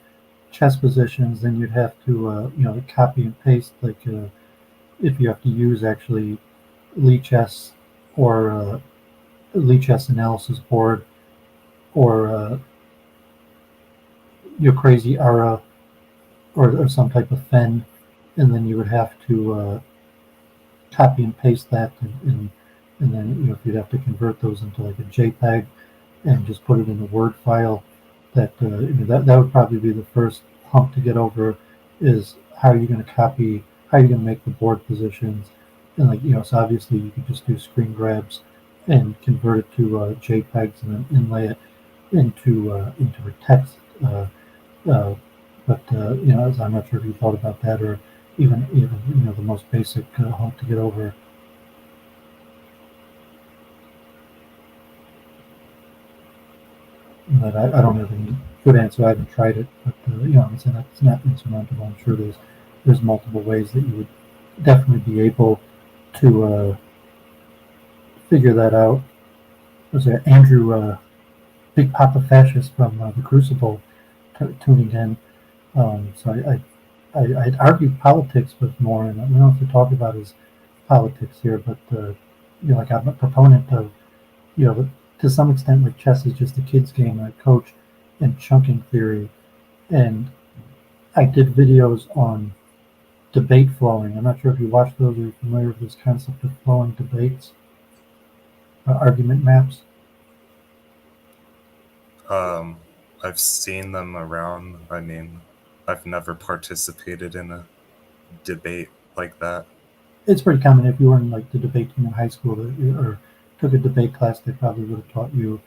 A: chess positions, then you'd have to copy and paste, like if you have to use actually Lichess, or Lichess analysis board, or your crazy Ara or some type of fen, and then you would have to copy and paste that, and then if you'd have to convert those into like a JPEG and just put it in a Word file. That would probably be the first hump to get over, is how are you going to copy, how are you going to make the board positions, and so obviously you could just do screen grabs and convert it to JPEGs and then inlay it into a text. But I'm not sure if you thought about that, or even the most basic hump to get over. But I don't have any good answer. I haven't tried it, but I'm saying that's not insurmountable. I'm sure there's multiple ways that you would definitely be able to figure that out. Was there Andrew, Big Papa Fascist from the Crucible, tuning in? So I'd argue politics with more, and I don't know if to talk about his politics here, but like I'm a proponent of to some extent, like chess is just a kid's game. I coach in chunking theory, and I did videos on debate flowing. I'm not sure if you watched those or you're familiar with this concept of flowing debates, argument maps.
B: I've seen them around. I mean, I've never participated in a debate like that.
A: It's pretty common if you were in like the debate team in high school or took a debate class. They probably would have taught you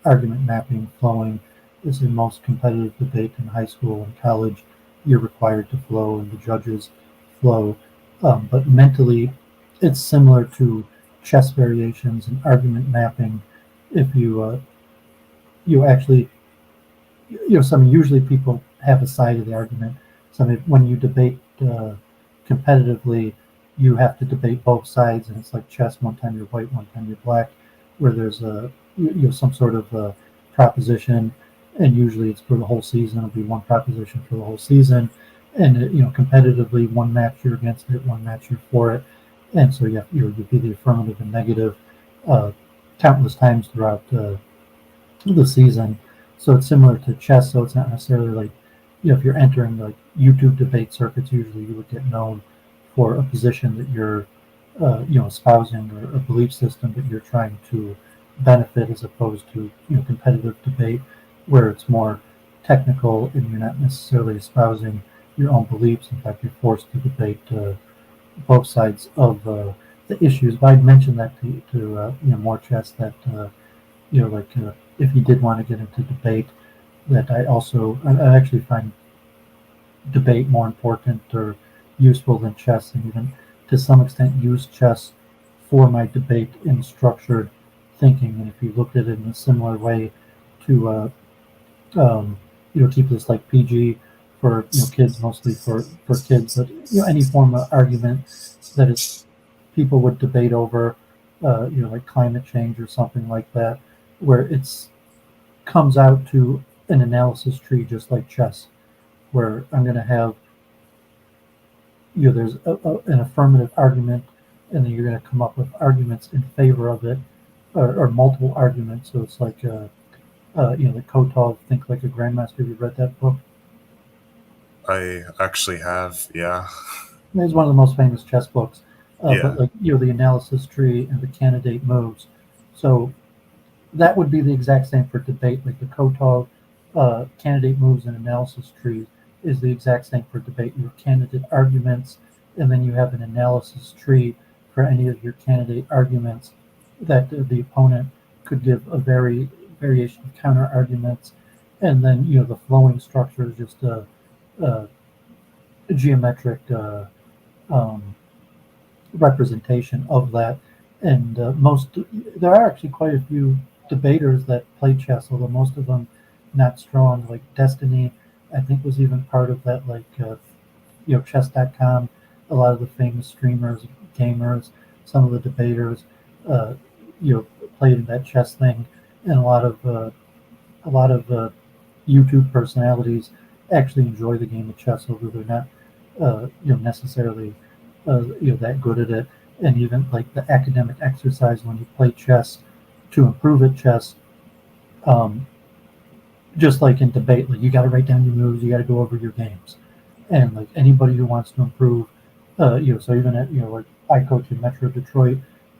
A: argument mapping, flowing. Is the most competitive debate in high school and college. You're required to flow, and the judges flow. But mentally, it's similar to chess variations and argument mapping. If you actually, usually people have a side of the argument. When you debate competitively, you have to debate both sides, and it's like chess. One time you're white, one time you're black, where there's some sort of proposition, and usually it's for the whole season. It'll be one proposition for the whole season, and competitively, one match you're against it, one match you're for it, and so you'll be the affirmative and negative countless times throughout the season. So it's similar to chess. So it's not necessarily like if you're entering like YouTube debate circuits, usually you would get known for a position that you're espousing, or a belief system that you're trying to benefit, as opposed to competitive debate where it's more technical and you're not necessarily espousing your own beliefs. In fact, you're forced to debate both sides of the issues. But I'd mention that to more chess, that if you did want to get into debate, that I actually find debate more important or useful than chess, and even to some extent use chess for my debate in structured thinking. And if you looked at it in a similar way to keep this like PG for kids, mostly for kids, but any form of argument that is people would debate over, like climate change or something like that, where it's comes out to an analysis tree, just like chess, where I'm going to have there's an affirmative argument, and then you're going to come up with arguments in favor of it, or multiple arguments. So it's like the Kotov, Think Like a Grandmaster. Have you read that book?
B: I actually have, yeah.
A: It's one of the most famous chess books.
B: Yeah.
A: But like the analysis tree and the candidate moves. So that would be the exact same for debate. Like the Kotov candidate moves and analysis tree is the exact same for debate. Your candidate arguments, and then you have an analysis tree for any of your candidate arguments that the opponent could give a variation of counter arguments, and then the flowing structure is just a geometric representation of that. And there are actually quite a few debaters that play chess, although most of them not strong. Like Destiny, I think, was even part of that, like chess.com. A lot of the famous streamers, gamers, some of the debaters played in that chess thing, and a lot of YouTube personalities actually enjoy the game of chess, although they're not necessarily that good at it. And even like the academic exercise when you play chess to improve at chess, just like in debate, like you got to write down your moves, you got to go over your games. and like anybody who wants to improve, so even at like I coach in Metro Detroit,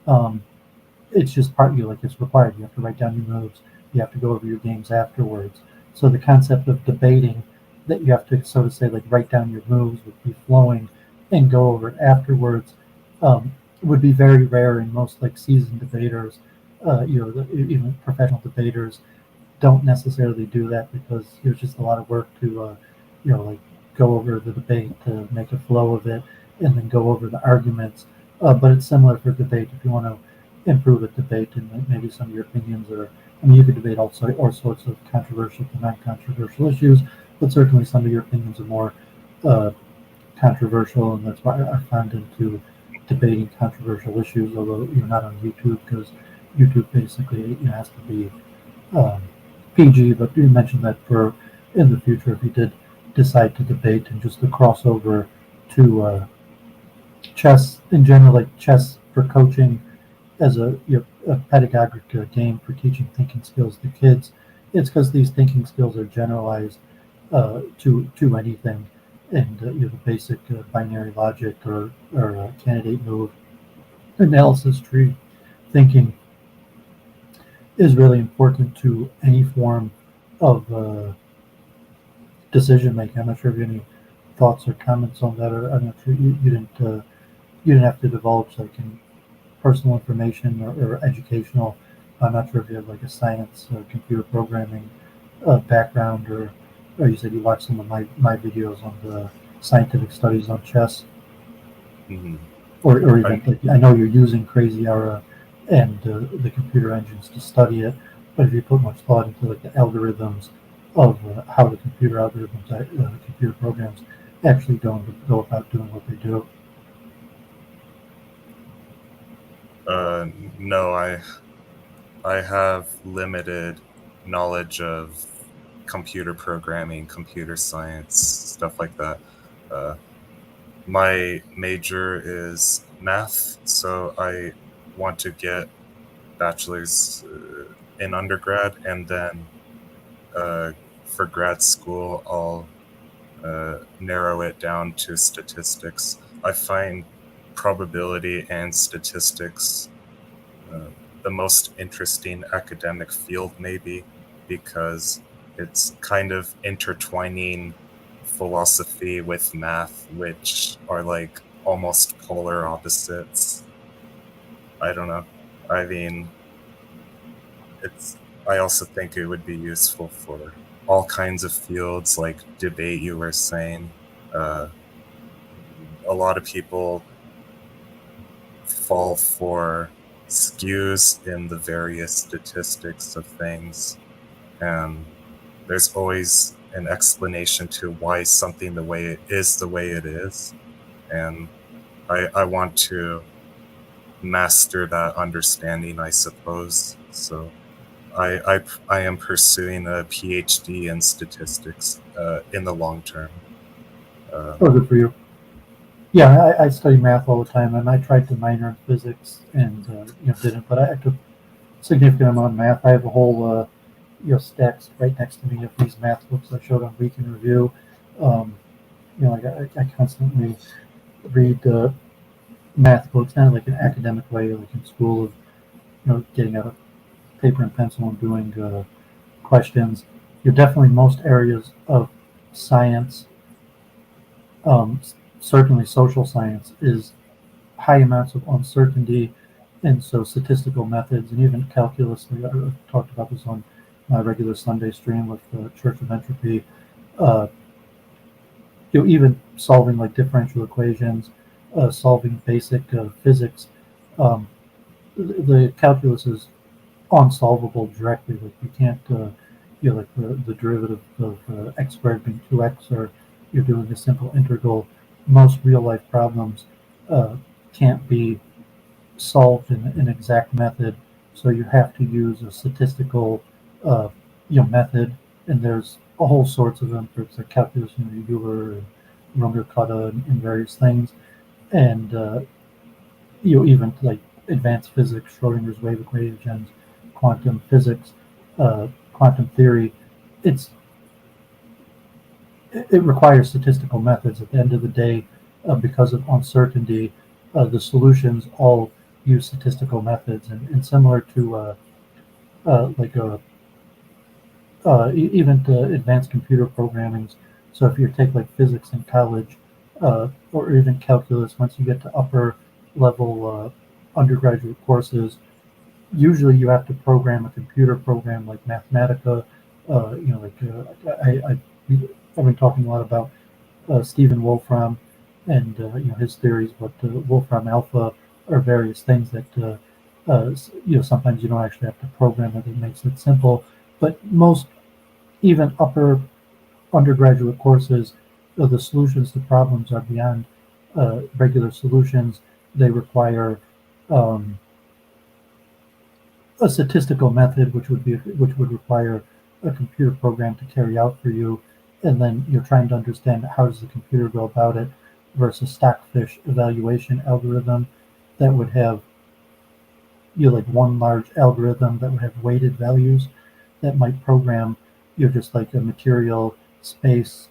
A: um, it's just part you like it's required. You have to write down your moves. You have to go over your games afterwards. So the concept of debating that you have to so to say like write down your moves would be flowing and go over it afterwards um, would be very rare in most like seasoned debaters. Even professional debaters don't necessarily do that because there's just a lot of work to, like go over the debate to make a flow of it and then go over the arguments. But it's similar for debate. If you want to improve a debate and maybe some of your opinions are, I mean, you could debate all sorts of controversial to non-controversial issues, but certainly some of your opinions are more uh, controversial, and that's why I found into debating controversial issues, although you're not on YouTube because YouTube basically has to be um, PG, but you mentioned that for in the future, if you did decide to debate and just to cross over to chess in general, like chess for coaching as a pedagogic game for teaching thinking skills to kids, it's because these thinking skills are generalized to anything, and the basic binary logic or candidate move analysis tree thinking is really important to any form of decision making. I'm not sure if you have any thoughts or comments on that, or I'm not sure you didn't have to divulge like any personal information or educational. I'm not sure if you have like a science, computer programming background, or you said you watched some of my videos on the scientific studies on chess,
B: Mhm.
A: or
B: I
A: even like I know you're using Crazy Era and the computer engines to study it, but if you put much thought into like the algorithms of how the computer algorithms, computer programs actually go about doing what they do.
B: uh, no, I have limited knowledge of computer programming, computer science, stuff like that. Uh, my major is math, so I want to get bachelor's in undergrad, and then uh, for grad school, I'll narrow it down to statistics. I find probability and statistics uh, the most interesting academic field, maybe, because it's kind of intertwining philosophy with math, which are like almost polar opposites. I don't know. I mean, it's. I also think it would be useful for all kinds of fields, like debate. You were saying, uh, a lot of people fall for skews in the various statistics of things, and there's always an explanation to why something the way it is, and I want to master that understanding, I suppose. So I am pursuing a PhD in statistics in the long term.
A: Oh,
B: Um,
A: good for you. Yeah, I study math all the time, and I tried to minor in physics and didn't, but I took significant amount of math. I have a whole stacks right next to me of these math books I showed on Week in Review. Um, like I constantly read math books, kind of like an academic way, like in school, of getting out a paper and pencil and doing questions. You're definitely most areas of science, um, certainly social science, is high amounts of uncertainty, and so statistical methods and even calculus. I talked about this on my regular Sunday stream with the Church of Entropy. Uh, even solving like differential equations, solving basic physics. Um, the calculus is unsolvable directly. Like you can't, like the derivative of x squared being 2x, or you're doing a simple integral. Most real life problems uh, can't be solved in an exact method, so you have to use a statistical, uh, method. And there's a whole sorts of them. There's like calculus, Euler and Runge-Kutta and various things, and even like advanced physics, Schrodinger's wave equations, quantum physics, quantum theory. It's it requires statistical methods. At the end of the day, because of uncertainty, the solutions all use statistical methods, and similar to like even to advanced computer programming. So if you take like physics in college, or even calculus, once you get to upper level undergraduate courses, usually you have to program a computer program like Mathematica. I've been talking a lot about Stephen Wolfram and his theories, but Wolfram Alpha are various things that sometimes you don't actually have to program it. It makes it simple, but most even upper undergraduate courses, the solutions to problems are beyond regular solutions. They require um, a statistical method, which would require a computer program to carry out for you, and then you're trying to understand how does the computer go about it versus stockfish evaluation algorithm that would have like one large algorithm that would have weighted values that might program just like a material space,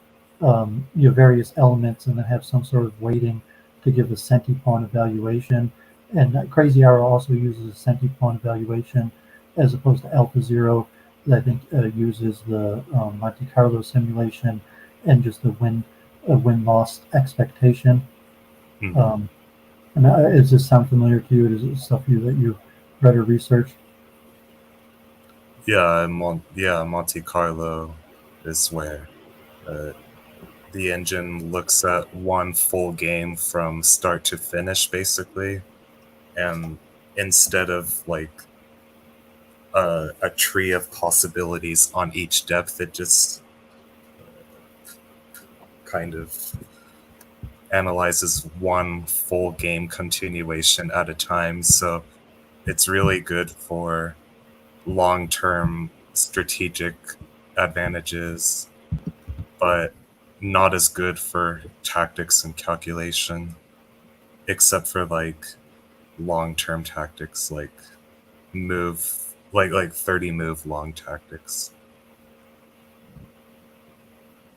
A: various elements, and then have some sort of weighting to give a centipawn evaluation. And Crazy Arrow also uses a centipawn evaluation as opposed to Alpha Zero, that I think uses the Monte Carlo simulation and just the win loss expectation.
B: Mhm.
A: And does this sound familiar to you? Is it stuff that you read or researched?
B: Yeah, Monte Carlo is where uh, the engine looks at one full game from start to finish, basically, and instead of like a tree of possibilities on each depth, it just kind of analyzes one full game continuation at a time. So it's really good for long-term strategic advantages, but not as good for tactics and calculation, except for like long-term tactics, like move, like 30 move long tactics.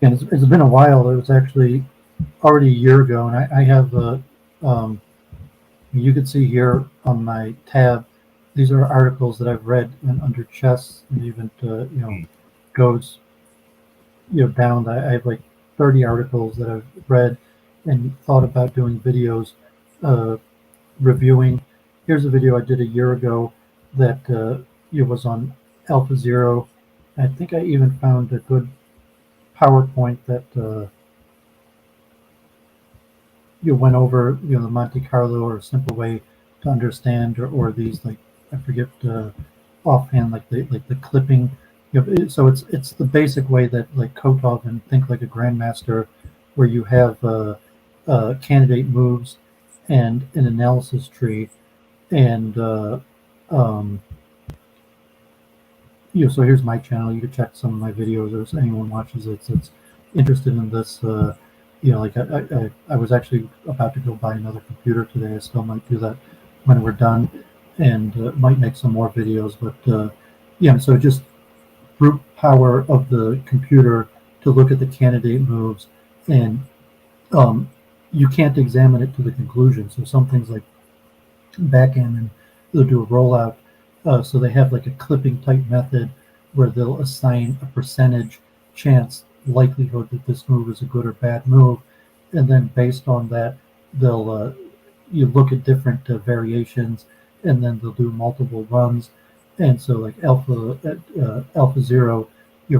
A: And it's been a while. It was actually already a year ago, and I have you can see here on my tab. These are articles that I've read under chess, and even
B: Hmm.
A: goes down. I have like 30 articles that I've read and thought about doing videos uh, reviewing. Here's a video I did a year ago that it was on Alpha Zero. I think I even found a good PowerPoint that you went over the Monte Carlo, or a simple way to understand, or these, like, I forget offhand, like the clipping. So it's the basic way that like Kotov and Think Like a Grandmaster, where you have candidate moves and an analysis tree, and um, so here's my channel. You can check some of my videos, or if anyone watches it that's interested in this. Like I was actually about to go buy another computer today. I still might do that when we're done, and might make some more videos. But so just brute power of the computer to look at the candidate moves, and um, you can't examine it to the conclusion. So some things like backgammon, they'll do a rollout. So they have like a clipping type method where they'll assign a percentage chance likelihood that this move is a good or bad move, and then based on that, they'll you look at different variations, and then they'll do multiple runs. And so like Alpha Zero,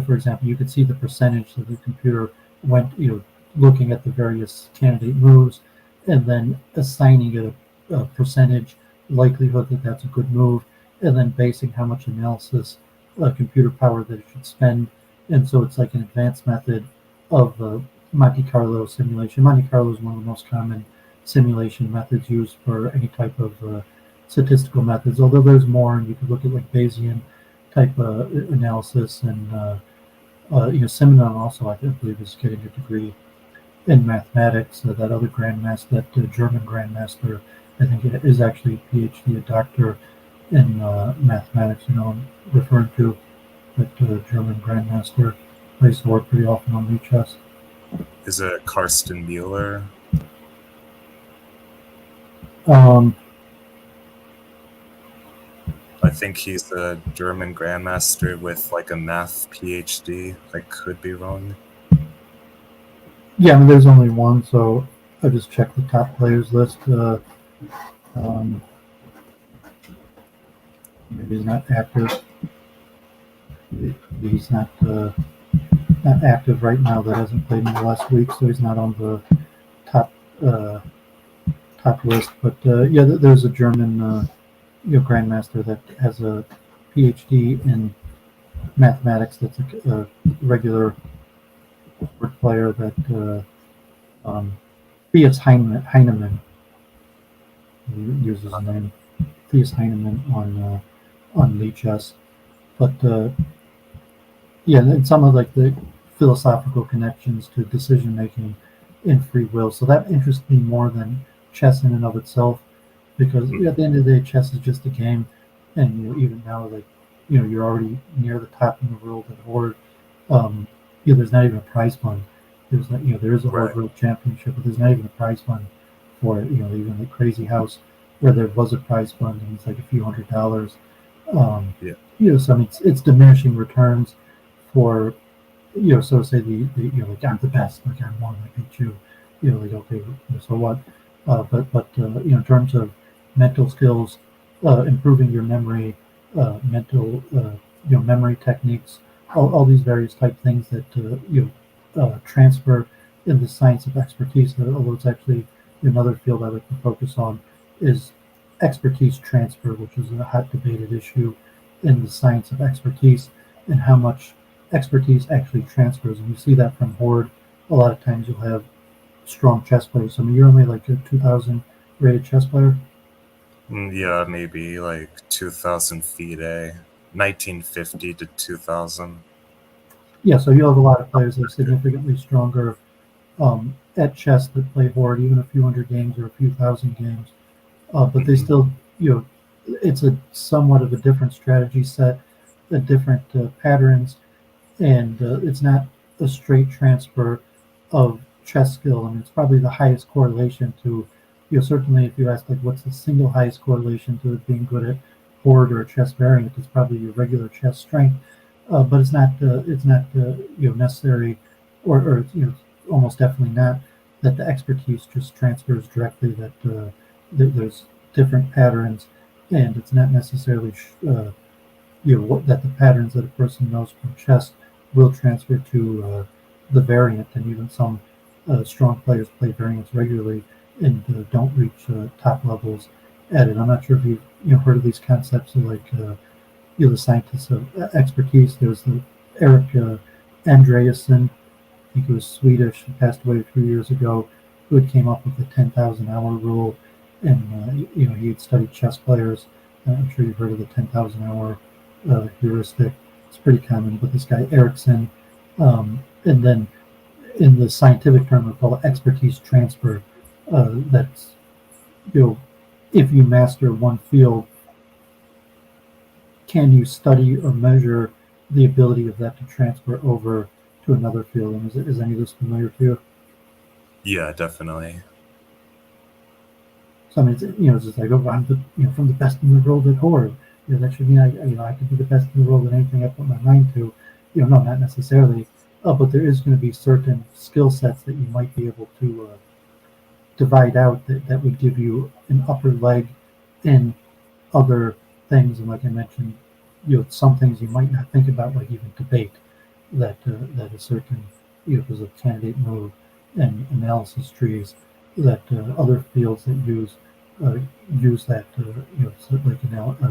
A: for example, you could see the percentage that the computer went, looking at the various candidate moves, and then assigning it a percentage likelihood that that's a good move, and then basing how much analysis computer power that it should spend. And so it's like an advanced method of Monte Carlo simulation. Monte Carlo is one of the most common simulation methods used for any type of statistical methods, although there's more, and you could look at like Bayesian type analysis, and Simonon also, I believe, is getting a degree in mathematics. That other grandmaster, that German grandmaster, I think it is actually a PhD, a doctor in mathematics. I'm referring to that German grandmaster. I used to work pretty often on Lichess.
B: Is it Karsten Mueller? I think he's a German grandmaster with like a math PhD. I could be wrong.
A: Yeah, I mean, there's only one, so I just checked the top players list. Maybe he's not active. He's not active right now. That hasn't played in the last week, so he's not on the top uh, top list. But yeah, there's a German grandmaster that has a PhD in mathematics. That's a regular player that Theus Heinemann uses his name. Theus Heinemann on Lee Chess. But yeah, and some of like the philosophical connections to decision making in free will. So that interests me more than chess in and of itself, because at the end of the day, chess is just a game, and even now, like you're already near the top in the world at Horde. There's not even a prize fund. There's not, there is a Horde World Championship, but there's not even a prize fund for it. Even the Crazy House, where there was a prize fund, and it's like a few $100s. So I mean, it's diminishing returns for, so to say like I'm the best, like I'm one, like I beat you, like okay, so what? But in terms of mental skills, improving your memory, mental, memory techniques, all these various type things that transfer in the science of expertise. Although it's actually another field I like to focus on is expertise transfer, which is a hot debated issue in the science of expertise and how much expertise actually transfers. And you see that from Horde. A lot of times you'll have strong chess players. I mean, you're only like a 2,000 rated chess player.
B: Yeah, maybe like 2,000 FIDE, 1950 to 2,000.
A: Yeah, so you'll have a lot of players that are significantly stronger at chess that play Horde, even a few hundred games or a few thousand games. But they still, it's a somewhat of a different strategy set, a different patterns, and it's not a straight transfer of chess skill. I mean, it's probably the highest correlation to, certainly if you ask like what's the single highest correlation to being good at Horde or a chess variant, it's probably your regular chess strength. But it's not necessary, or almost definitely not that the expertise just transfers directly. That there's different patterns, and it's not necessarily that the patterns that a person knows from chess will transfer to the variant. And even some strong players play variants regularly and don't reach top levels at it. I'm not sure if you've heard of these concepts of like the scientists of expertise. There's the Eric Andreasen, I think he was Swedish, he passed away a few years ago, who had came up with the 10,000 hour rule. And he had studied chess players. I'm sure you've heard of the 10,000 hour heuristic. It's pretty common. But this guy Ericsson, and then in the scientific term, we call it expertise transfer. That's if you master one field, can you study or measure the ability of that to transfer over to another field? And is any of this familiar to you?
B: Yeah, definitely.
A: So I mean, it's just like, oh, I'm from the best in the world at Horde. That should mean I could be the best in the world at anything I put my mind to. No, not necessarily. But there is going to be certain skill sets that you might be able to divide out that would give you an upper leg in other things. And like I mentioned, some things you might not think about, like even debate, that a certain there's a candidate move and analysis trees that other fields that use that so like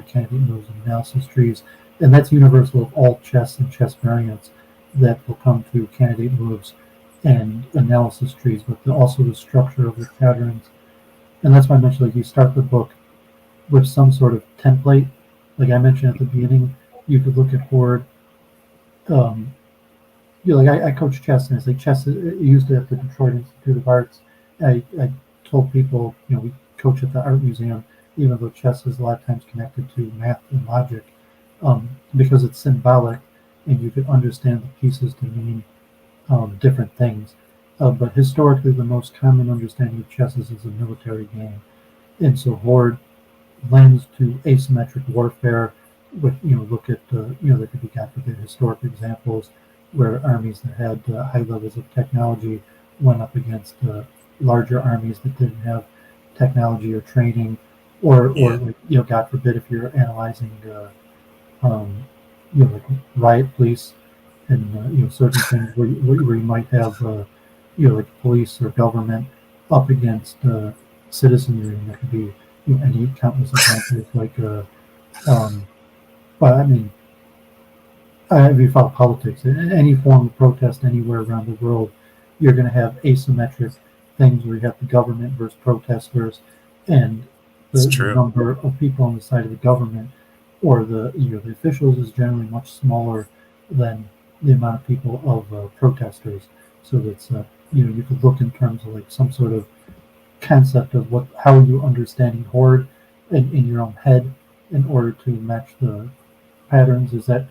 A: candidate moves and analysis trees, and that's universal of all chess and chess variants that will come to candidate moves and analysis trees, but also the structure of the patterns. And that's why I mentioned, like, you start the book with some sort of template. Like I mentioned at the beginning, you could look at Horde. Like I coach chess, and it's like chess used it at the Detroit Institute of Arts. I told people, we coach at the art museum, even though chess is a lot of times connected to math and logic, because it's symbolic, and you could understand the pieces to mean different things. But historically, the most common understanding of chess is as a military game, and so Horde lends to asymmetric warfare. With look at there could be, God forbid, historic examples where armies that had high levels of technology went up against larger armies that didn't have technology or training, or
B: Yeah,
A: like, God forbid, if you're analyzing like riot police and certain things where you might have like police or government up against citizenry, and there could be any countless examples like um, well, I mean, if you follow politics, any form of protest anywhere around the world, you're going to have asymmetric things where you have the government versus protesters, and
B: it's
A: the
B: true.
A: number of people on the side of the government or the officials is generally much smaller than the amount of people of protesters. So that's you could look in terms of like some sort of concept of how are you understanding horde in your own head in order to match the patterns. Is that,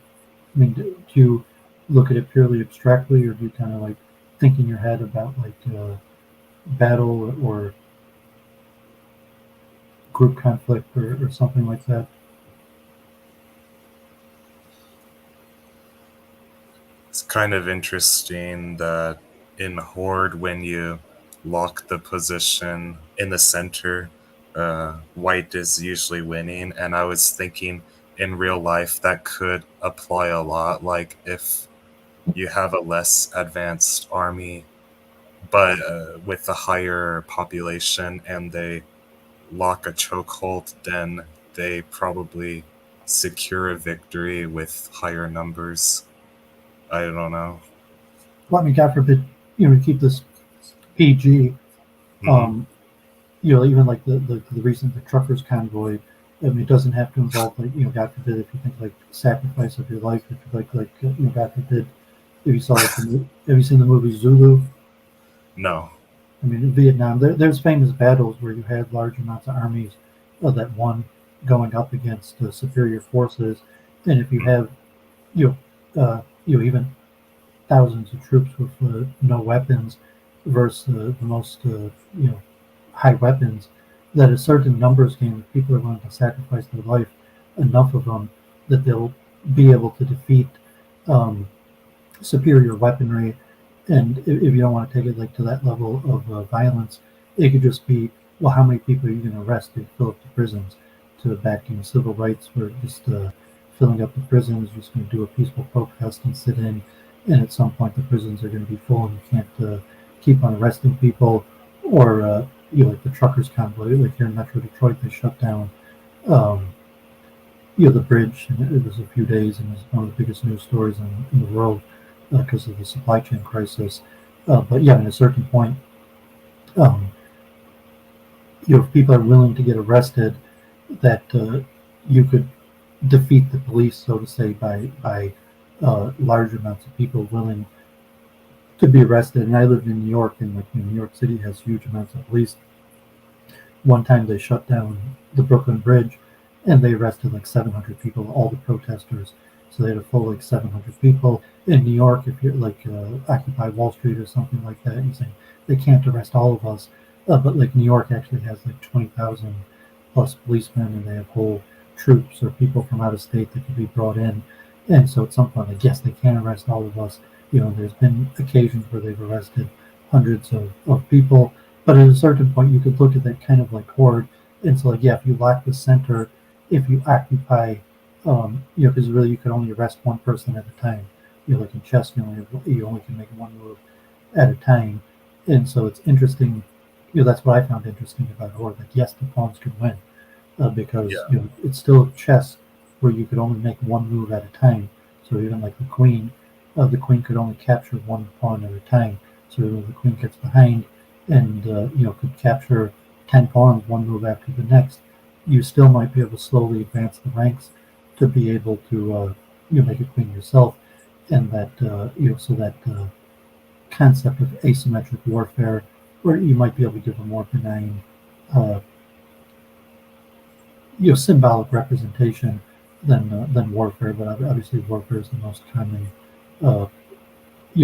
A: I mean, do you look at it purely abstractly, or do you kind of like think in your head about like battle or group conflict or something like that?
B: It's kind of interesting that in Horde, when you lock the position in the center, white is usually winning. And I was thinking in real life that could apply a lot. Like if you have a less advanced army, but with a higher population, and they lock a chokehold, then they probably secure a victory with higher numbers. I don't know.
A: Well, I mean, God forbid, to keep this PG.
B: Hmm.
A: Um, even like the recent the truckers convoy. I mean, it doesn't have to involve like God forbid, if you think like sacrifice of your life. If you God forbid, if you saw like have you seen the movie Zulu?
B: No.
A: I mean, in Vietnam, there's famous battles where you had large amounts of armies that won going up against superior forces, and if you
B: Mm.
A: have even thousands of troops with no weapons versus the most high weapons, that a certain numbers game, people are willing to sacrifice their life, enough of them that they'll be able to defeat um, superior weaponry. And if you don't want to take it like to that level of violence, it could just be, well, how many people are you going to arrest to fill up the prisons? To back in civil rights, where just filling up the prisons, you're just going to do a peaceful protest and sit in, and at some point the prisons are going to be full, and you can't keep on arresting people. Or like the truckers convoy, like here in Metro Detroit, they shut down um, the bridge, and it was a few days, and it was one of the biggest news stories in the world because of the supply chain crisis. But yeah, at a certain point, um, if people are willing to get arrested, that you could defeat the police, so to say, by large amounts of people willing to be arrested. And I lived in New York, and like New York City has huge amounts of police. One time they shut down the Brooklyn Bridge, and they arrested like 700 people, all the protesters. So they had a full like 700 people in New York. If you're like Occupy Wall Street or something like that, and saying they can't arrest all of us, but like New York actually has like 20,000 plus policemen, and they have whole troops or people from out of state that could be brought in. And so at some point, like yes, they can arrest all of us. There's been occasions where they've arrested hundreds of people, but at a certain point, you could look at that kind of like horde. And so, like, yeah, if you lock the center, if you occupy, because really you could only arrest one person at a time. Like in chess, you only can make one move at a time. And so it's interesting. That's what I found interesting about horde. Like, yes, the pawns can win because
B: Yeah.
A: it's still chess where you could only make one move at a time. So even like the queen could only capture one pawn at a time. So the queen gets behind and could capture 10 pawns one move after the next, you still might be able to slowly advance the ranks to be able to make a queen yourself. And that so that concept of asymmetric warfare, where you might be able to give a more benign uh, symbolic representation than warfare. But obviously warfare is the most common uh,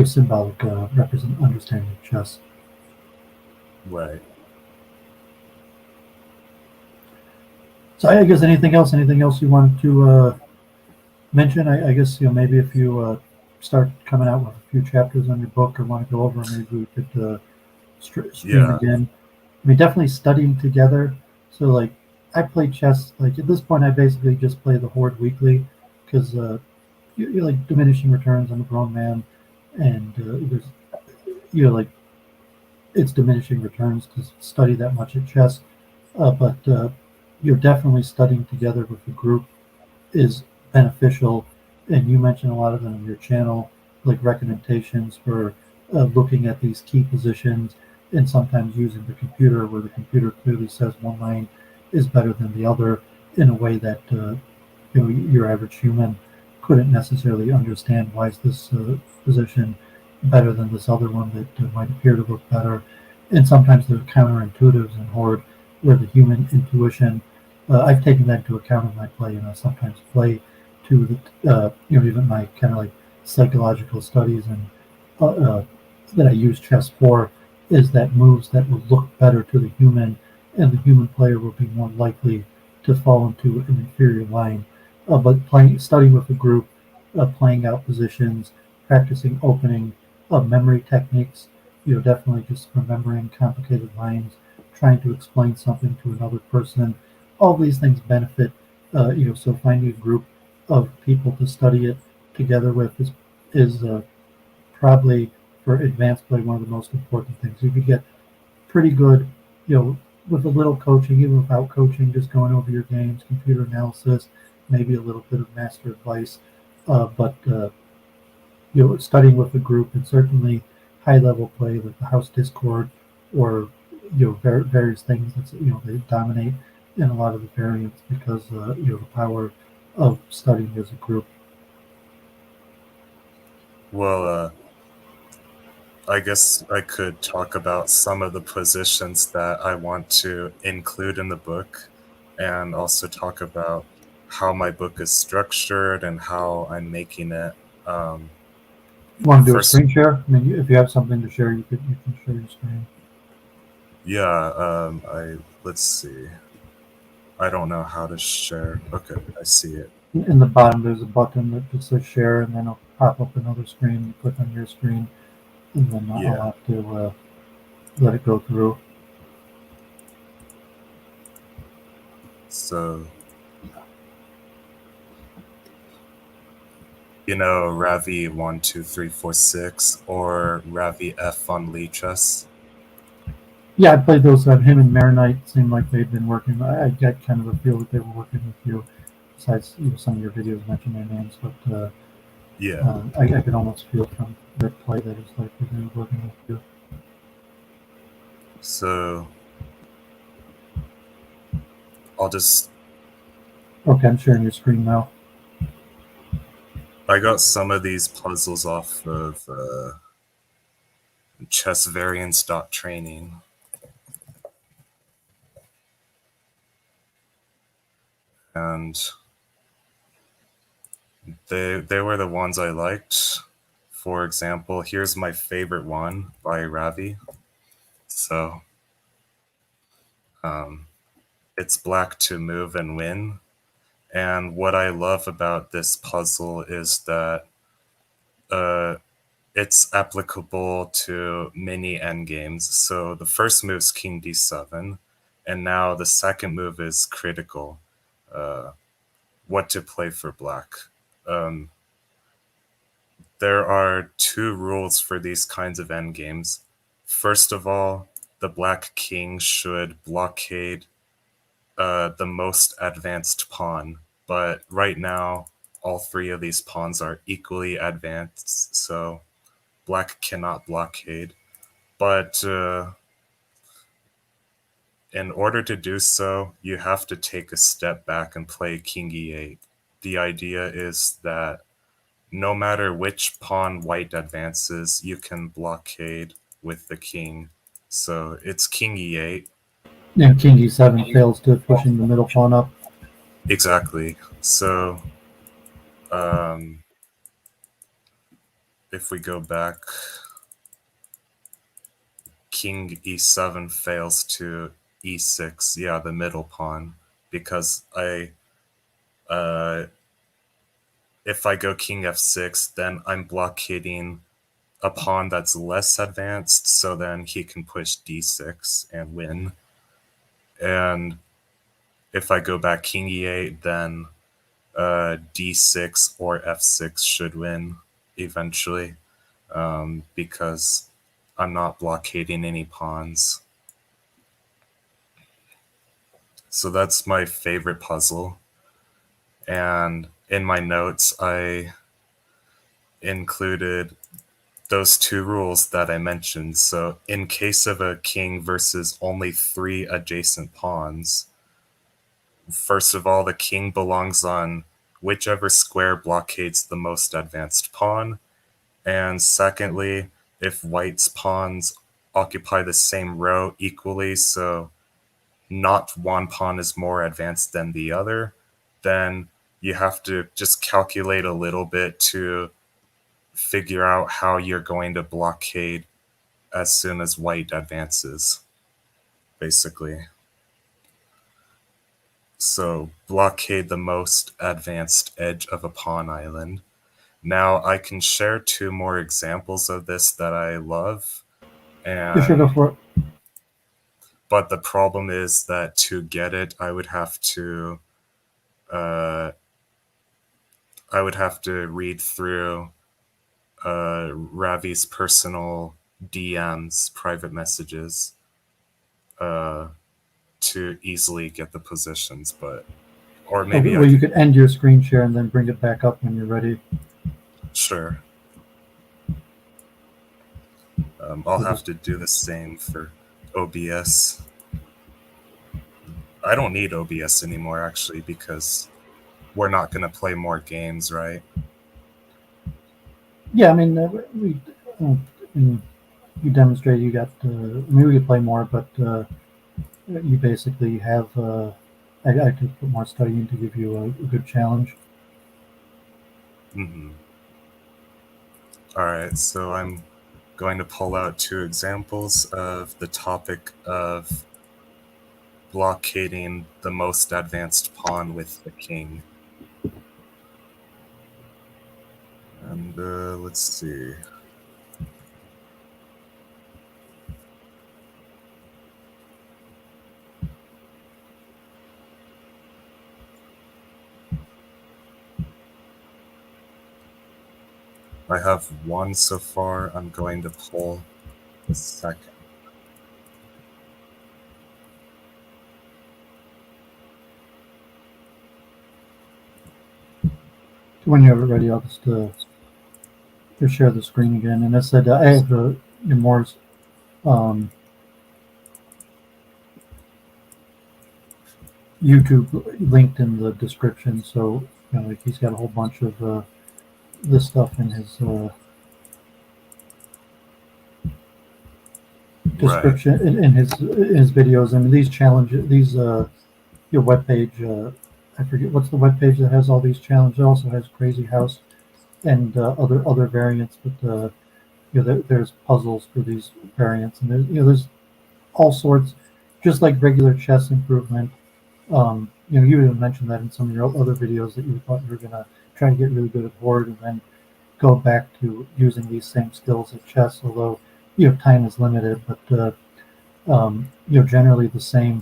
A: symbolic represent understanding of chess.
B: Right.
A: So I guess anything else you wanted to mention? I guess maybe if you start coming out with a few chapters on your book or want to go over, maybe we could stream
B: Yeah.
A: again. I mean, definitely studying together. So like, I play chess. Like at this point, I basically just play the Horde weekly because you're like diminishing returns. I'm a grown man, and there's like it's diminishing returns to study that much at chess. But you're definitely studying together with a group is beneficial. And you mentioned a lot of them on your channel, like recommendations for looking at these key positions and sometimes using the computer where the computer clearly says one line is better than the other in a way that your average human couldn't necessarily understand. Why is this position better than this other one that might appear to look better? And sometimes they're counterintuitives in Horde, where the human intuition. I've taken that into account in my play, and I sometimes play to the even my kind of like psychological studies and that I use chess for is that moves that will look better to the human, and the human player will be more likely to fall into an inferior line. But studying with a group, playing out positions, practicing opening, memory techniques, definitely just remembering complicated lines, trying to explain something to another person. All these things benefit, so finding a group of people to study it together with is probably for advanced play one of the most important things. You could get pretty good, with a little coaching, even without coaching, just going over your games, computer analysis, maybe a little bit of master advice. But studying with a group and certainly high level play like the house Discord or various things that they dominate in a lot of the variants because the power of studying as a group.
B: Well, I guess I could talk about some of the positions that I want to include in the book and also talk about how my book is structured and how I'm making it.
A: Want to do a
B: First,
A: screen share? I mean, if you have something to share, you can share your screen.
B: yeah, let's see. I don't know how to share. Okay, I see it.
A: In the bottom, there's a button that says share, and then it'll pop up another screen. You click on your screen, and then I'll
B: Yeah.
A: have to let it go through.
B: So, Ravi 1 2 3 4 6 or Ravi F on Lichess.
A: Yeah, I played those. Him and Marinite seemed like they'd been working. I got kind of a feel that they were working with you. Besides, some of your videos mention their names, but
B: Yeah.
A: I could almost feel from their play that it's like they were working with you.
B: So I'll just.
A: Okay, I'm sharing your screen now.
B: I got some of these puzzles off of chessvariance.training. And they were the ones I liked. For example, here's my favorite one by Ravi. So it's black to move and win. And what I love about this puzzle is that uh, it's applicable to many endgames. So the first move is King D7, and now the second move is critical. What to play for black. Um, there are two rules for these kinds of endgames. First of all, the black king should blockade the most advanced pawn, but right now all three of these pawns are equally advanced, so black cannot blockade. But in order to do so, you have to take a step back and play king e8. The idea is that no matter which pawn white advances, you can blockade with the king. So it's king e8.
A: And King D7 fails to pushing the middle pawn up.
B: Exactly. So um, if we go back, king e7 fails to e6, yeah, the middle pawn, because if I go king f6, then I'm blockading a pawn that's less advanced, so then he can push d6 and win. And if I go back king e8, then d6 or f6 should win eventually, because I'm not blockading any pawns. So that's my favorite puzzle. And in my notes, I included those two rules that I mentioned. So in case of a king versus only 3 adjacent pawns, first of all, the king belongs on whichever square blockades the most advanced pawn. And secondly, if white's pawns occupy the same row equally, so not one pawn is more advanced than the other, then you have to just calculate a little bit to figure out how you're going to blockade as soon as white advances, basically. So blockade the most advanced edge of a pawn island. Now I can share 2 more examples of this that I love.
A: You should go
B: And
A: for it.
B: but the problem is that to get it, I would have to read through Ravi's personal DMs, private messages, to easily get the positions. But or maybe
A: Well, you could end your screen share and then bring it back up when you're ready.
B: Sure. I'll have to do the same for OBS. I don't need OBS anymore, actually, because we're not going to play more games, right?
A: Yeah, I mean, you demonstrated you got. Maybe we could play more, but you basically have. I could put more study in to give you a good challenge.
B: Mm-hmm. All right, so I'm going to pull out 2 examples of the topic of blockading the most advanced pawn with the king. And let's see. I have 1 so far. I'm going to pull the second.
A: When you have it ready, I'll just share the screen again. And I said I have the Moore's YouTube linked in the description, so like he's got a whole bunch of this stuff in his description. Right. in his videos. I mean, these challenges, these your webpage. I forget what's the webpage that has all these challenges. It also has Crazy House and other variants, but there's puzzles for these variants, and there's all sorts, just like regular chess improvement. You even mentioned that in some of your other videos that you thought you were gonna try to get really good at Horde and then go back to using these same skills at chess, although time is limited, but generally the same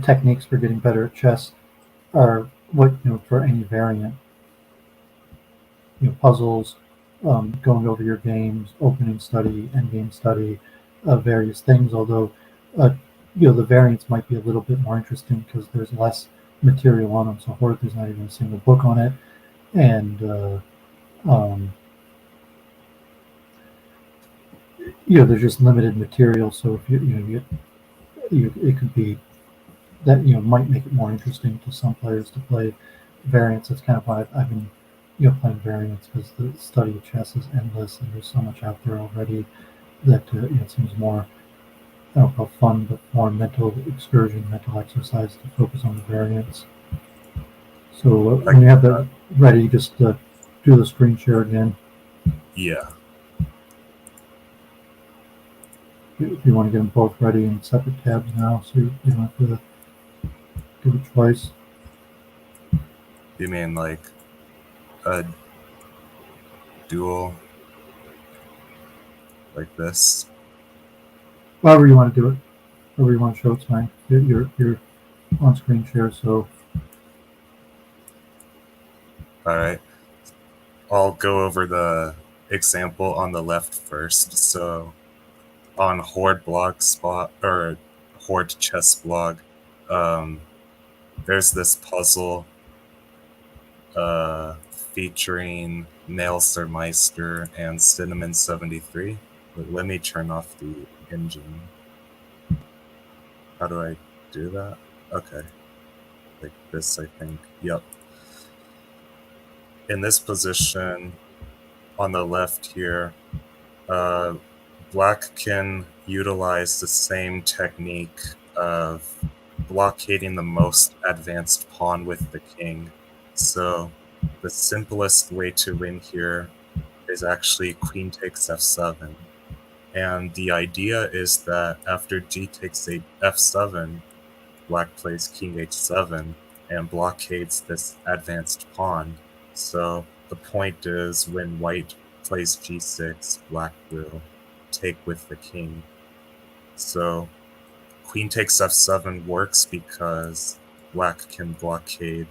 A: techniques for getting better at chess are what for any variant. Puzzles, going over your games, opening study, endgame study, various things. Although the variants might be a little bit more interesting because there's less material on them. So Horde, there's not even a single book on it, and there's just limited material. So if it could be that might make it more interesting to some players to play variants. That's kind of why I've been playing variants, because the study of chess is endless and there's so much out there already that it seems more, I don't know about fun, but more mental excursion, mental exercise to focus on the variants. So when you have that ready, just do the screen share again.
B: Yeah.
A: If you want to get them both ready in separate tabs now, so you don't have to do it twice.
B: You mean like a dual like this?
A: However you want to do it, however you want to show it's fine. You're on screen share, so
B: All right. I'll go over the example on the left first. So on Horde blog spot or Horde chess blog, there's this puzzle featuring Nailsermeister and Cinnamon73. Let me turn off the engine. How do I do that? Okay. Like this, I think. Yep. In this position, on the left here, Black can utilize the same technique of blockading the most advanced pawn with the king. So the simplest way to win here is actually queen takes f7. And the idea is that after g takes f7, Black plays king h7 and blockades this advanced pawn. So the point is when White plays g6, Black will take with the king. So queen takes f7 works because Black can blockade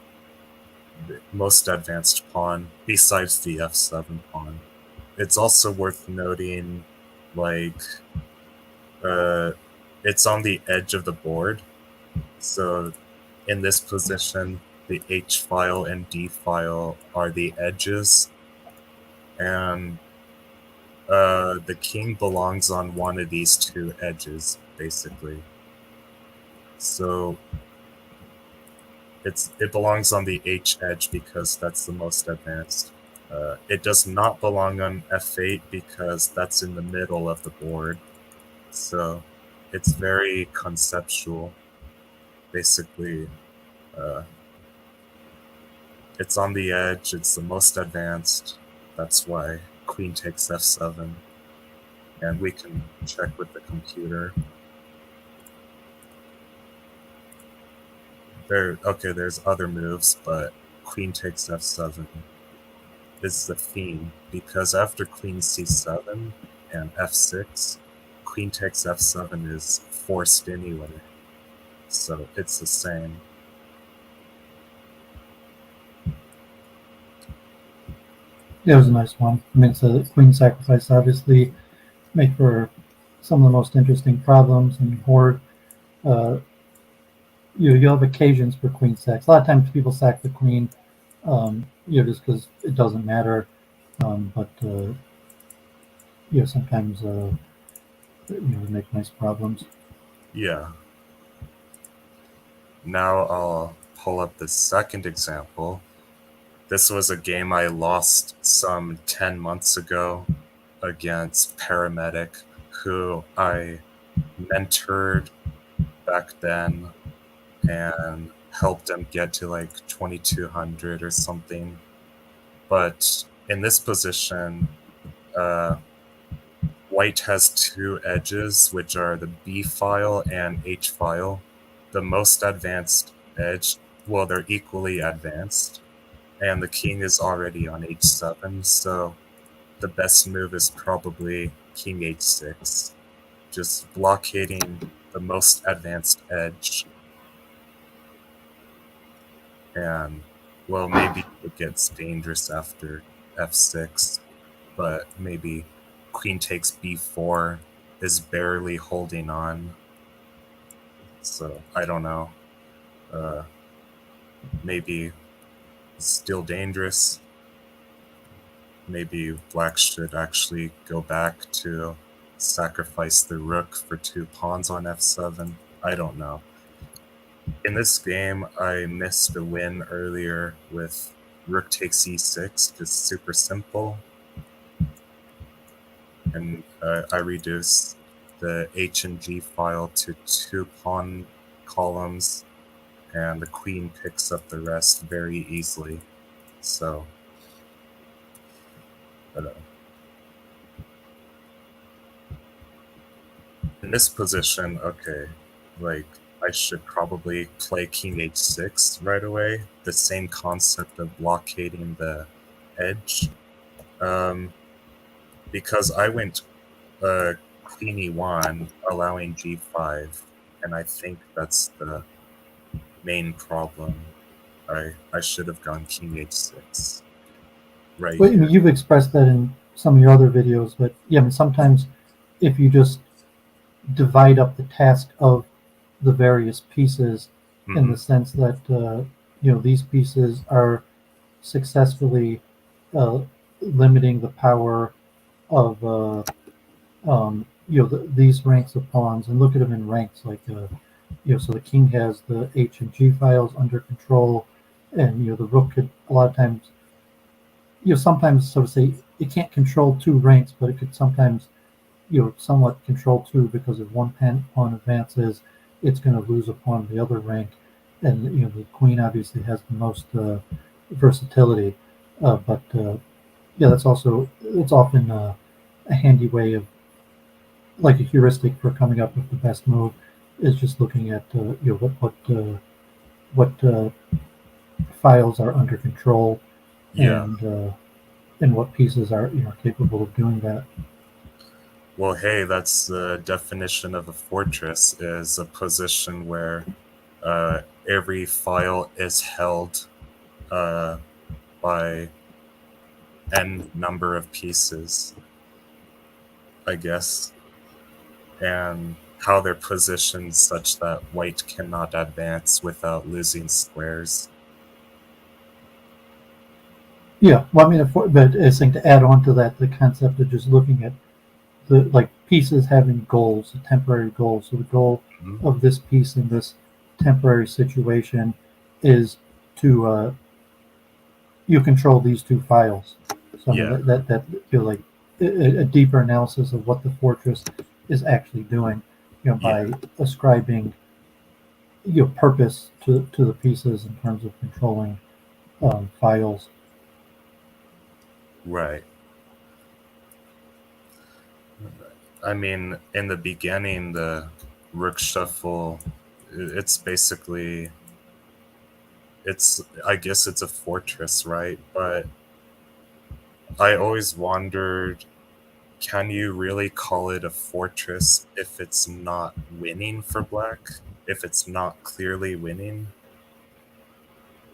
B: the most advanced pawn besides the f7 pawn. It's also worth noting, like, it's on the edge of the board. So in this position, the H file and D file are the edges, and the king belongs on one of these two edges, basically. So it belongs on the H edge because that's the most advanced. It does not belong on F8 because that's in the middle of the board. So it's very conceptual. Basically, it's on the edge, it's the most advanced. That's why queen takes f7. And we can check with the computer. There's other moves, but queen takes f7 is the theme, because after queen c7 and f6, queen takes f7 is forced anyway. So it's the same.
A: yeah, it was a nice one. I mean, it's a queen sacrifice, obviously, make for some of the most interesting problems in Horde. Uh, you'll have occasions for queen sacks. A lot of times people sack the queen, just because it doesn't matter. But sometimes they make nice problems.
B: Yeah. Now I'll pull up the second example. This was a game I lost some 10 months ago against Paramedic, who I mentored back then and helped him get to like 2200 or something. But in this position, White has two edges, which are the B file and H file. The most advanced edge, well, they're equally advanced, and the king is already on h7, so the best move is probably king h6, just blockading the most advanced edge. And, well, maybe it gets dangerous after f6, but maybe queen takes b4 is barely holding on. So I don't know. Maybe it's still dangerous. Maybe Black should actually go back to sacrifice the rook for two pawns on f7. I don't know. In this game, I missed a win earlier with rook takes e6, just super simple. And I reduced the H and G file to two pawn columns, and the queen picks up the rest very easily. So, in this position, okay, like I should probably play king h6 right away. The same concept of blockading the edge. Because I went queen e1, allowing g5, and I think that's the main problem. I should have gone king h6 right
A: Well, I
B: here.
A: mean, you've expressed that in some of your other videos, but yeah, I mean, sometimes if you just divide up the task of the various pieces in the sense that these pieces are successfully uh, limiting the power of these ranks of pawns, and look at them in ranks like so the king has the H and G files under control, and the rook could a lot of times sometimes, so to say, it can't control two ranks, but it could sometimes somewhat control two, because if one pawn advances, it's going to lose a pawn of the other rank, and the queen obviously has the most versatility, but yeah, it's often a handy way of, like, a heuristic for coming up with the best move is just looking at what files are under control,
B: Yeah.
A: and what pieces are capable of doing that.
B: Well, hey, that's the definition of a fortress, is a position where every file is held by n number of pieces, I guess, and how they're positioned such that white cannot advance without losing squares.
A: Yeah, well, I mean, but I think to add on to that, the concept of just looking at the, like, pieces having goals, a temporary goal. So the goal
B: Mhm.
A: of this piece in this temporary situation is to you control these two files. So I mean
B: Yeah,
A: that like a deeper analysis of what the fortress is actually doing,
B: yeah,
A: by ascribing purpose to the pieces in terms of controlling files.
B: right. I mean, in the beginning, the rook shuffle, it's basically, I guess it's a fortress, right? But I always wondered, can you really call it a fortress if it's not winning for black? If it's not clearly winning?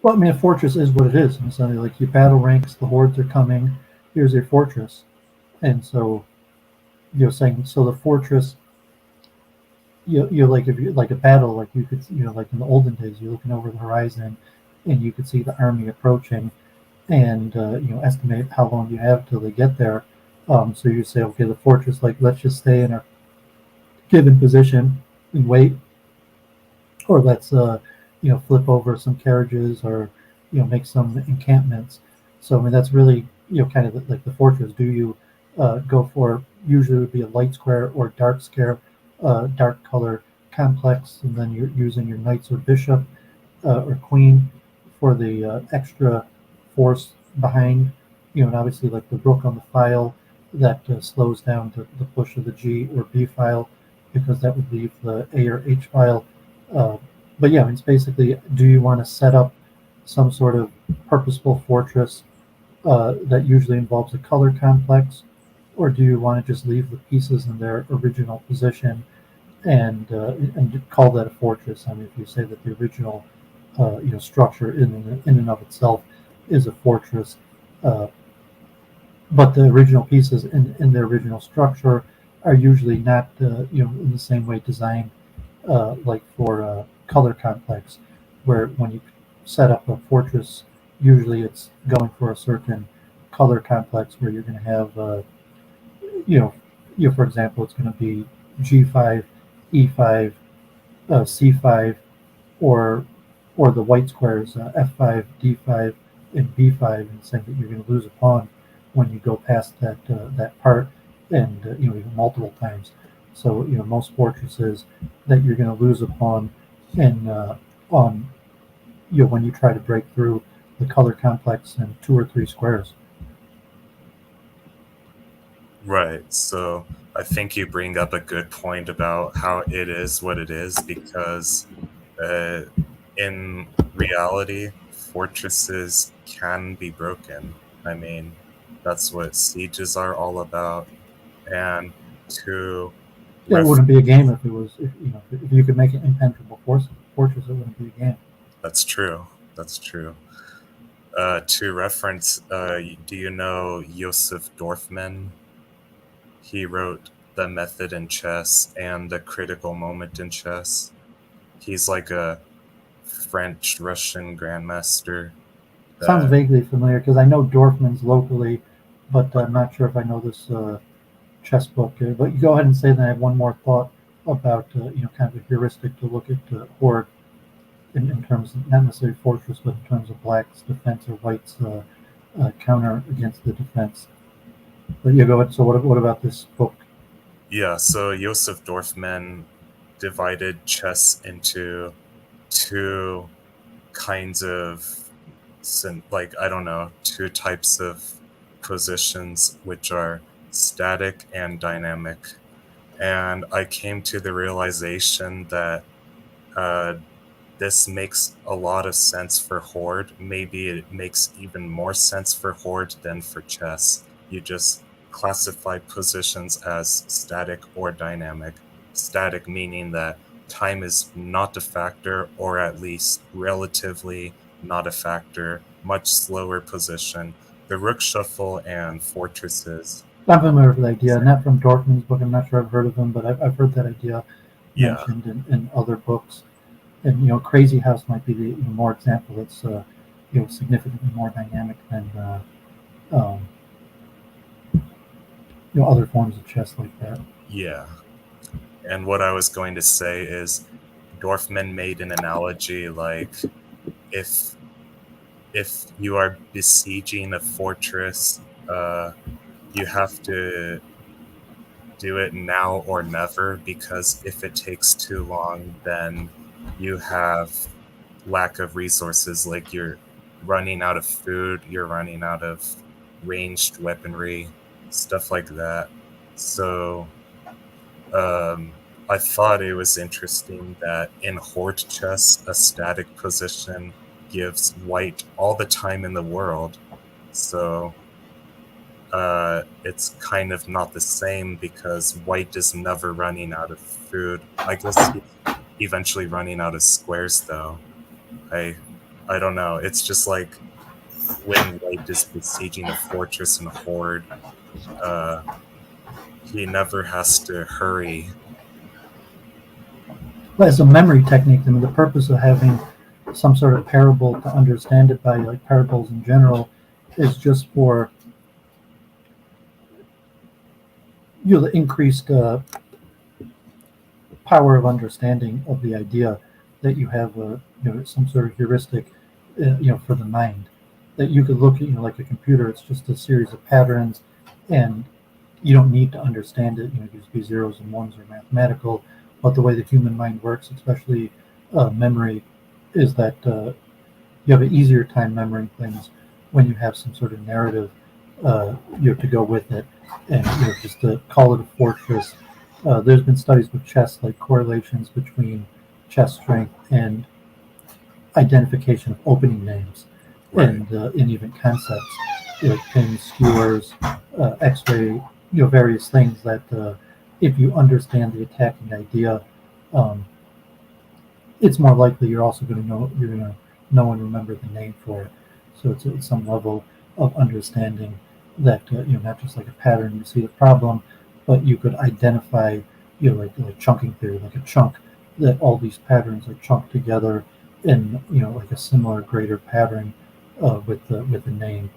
A: Well, I mean, a fortress is what it is. And so, like, your battle ranks, the hordes are coming. Here's your fortress, and so you're saying, so the fortress, you're like, if you like a battle, like you could, like in the olden days, you're looking over the horizon, and you could see the army approaching, and estimate how long you have till they get there. So you say, okay, the fortress, like, let's just stay in our given position and wait, or let's flip over some carriages, or make some encampments. So I mean, that's really kind of like the fortress. Do you go for, usually it would be a light square or dark color complex, and then you're using your knights or bishop or queen for the extra force behind, and obviously, like, the rook on the file that slows down the push of the G or B file, because that would leave the A or H file. Uh, but yeah, it's basically, do you want to set up some sort of purposeful fortress that usually involves a color complex, or do you want to just leave the pieces in their original position and call that a fortress? I mean, if you say that the original structure in and of itself is a fortress, uh, but the original pieces in their original structure are usually not in the same way designed, like for a color complex, where when you set up a fortress, usually it's going for a certain color complex where you're going to have you know for example, it's going to be G5, E5, C5, or the white squares, F5, D5, and B5, and saying that you're going to lose a pawn when you go past that part, and even multiple times. So most fortresses that you're going to lose a pawn in on when you try to break through the color complex in 2 or 3 squares.
B: Right. So I think you bring up a good point about how it is what it is because uh, in reality, fortresses can be broken. I mean, that's what sieges are all about. And to
A: Yeah, it
B: ref
A: wouldn't be a game if it was if you could make an impenetrable fortress, it wouldn't be a game.
B: that's true. That's true. To reference, do you know Joseph Dorfman? He wrote The Method in Chess and The Critical Moment in Chess. He's like a French Russian grandmaster
A: Sounds
B: that,
A: vaguely familiar because I know Dorfman's locally, but I'm not sure if I know this chess book. But you go ahead and say that. I have one more thought about kind of a heuristic to look at Horde in terms of not necessarily fortress, but in terms of black's defense or white's counter against the defense. But yeah, go ahead. So what about this book?
B: yeah, so Joseph Dorfman divided chess into two kinds of, like, I don't know, two types of positions, which are static and dynamic. And I came to the realization that uh, this makes a lot of sense for Horde. Maybe it makes even more sense for Horde than for chess. You just classify positions as static or dynamic. Static meaning that time is not a factor, or at least relatively not a factor, much slower position. The rook shuffle and fortresses.
A: I'm familiar with the idea, not from Dorfman's book. I'm not sure I've heard of him, but I've heard that idea
B: Yeah,
A: mentioned in other books. And Crazy House might be the more example that's significantly more dynamic than um, other forms of chess like that.
B: yeah. And what I was going to say is Dorfman made an analogy like if you are besieging a fortress, you have to do it now or never, because if it takes too long, then you have lack of resources. Like you're running out of food, you're running out of ranged weaponry, stuff like that. So I thought it was interesting that in Horde chess, a static position gives white all the time in the world. So it's kind of not the same because white is never running out of food. I guess he's eventually running out of squares, though. I I don't know. It's just like when white is besieging a fortress in Horde, uh, he never has to hurry.
A: But as a memory technique, I mean, the purpose of having some sort of parable to understand it by, like parables in general, is just for the increased power of understanding of the idea that you have some sort of heuristic for the mind that you could look at like a computer. It's just a series of patterns, and you don't need to understand it. Just be zeros and ones or mathematical. But the way the human mind works, especially memory, is that you have an easier time remembering things when you have some sort of narrative to go with it, and just to call it a fortress. There's been studies with chess, like correlations between chess strength and identification of opening names,
B: Right.
A: and even concepts like pins, skewers, X-ray, various things that if you understand the attacking idea, um, it's more likely you're going to know and remember the name for it. So it's some level of understanding that not just like a pattern you see the problem, but you could identify like chunking theory, like a chunk, that all these patterns are chunked together in like a similar greater pattern with the name,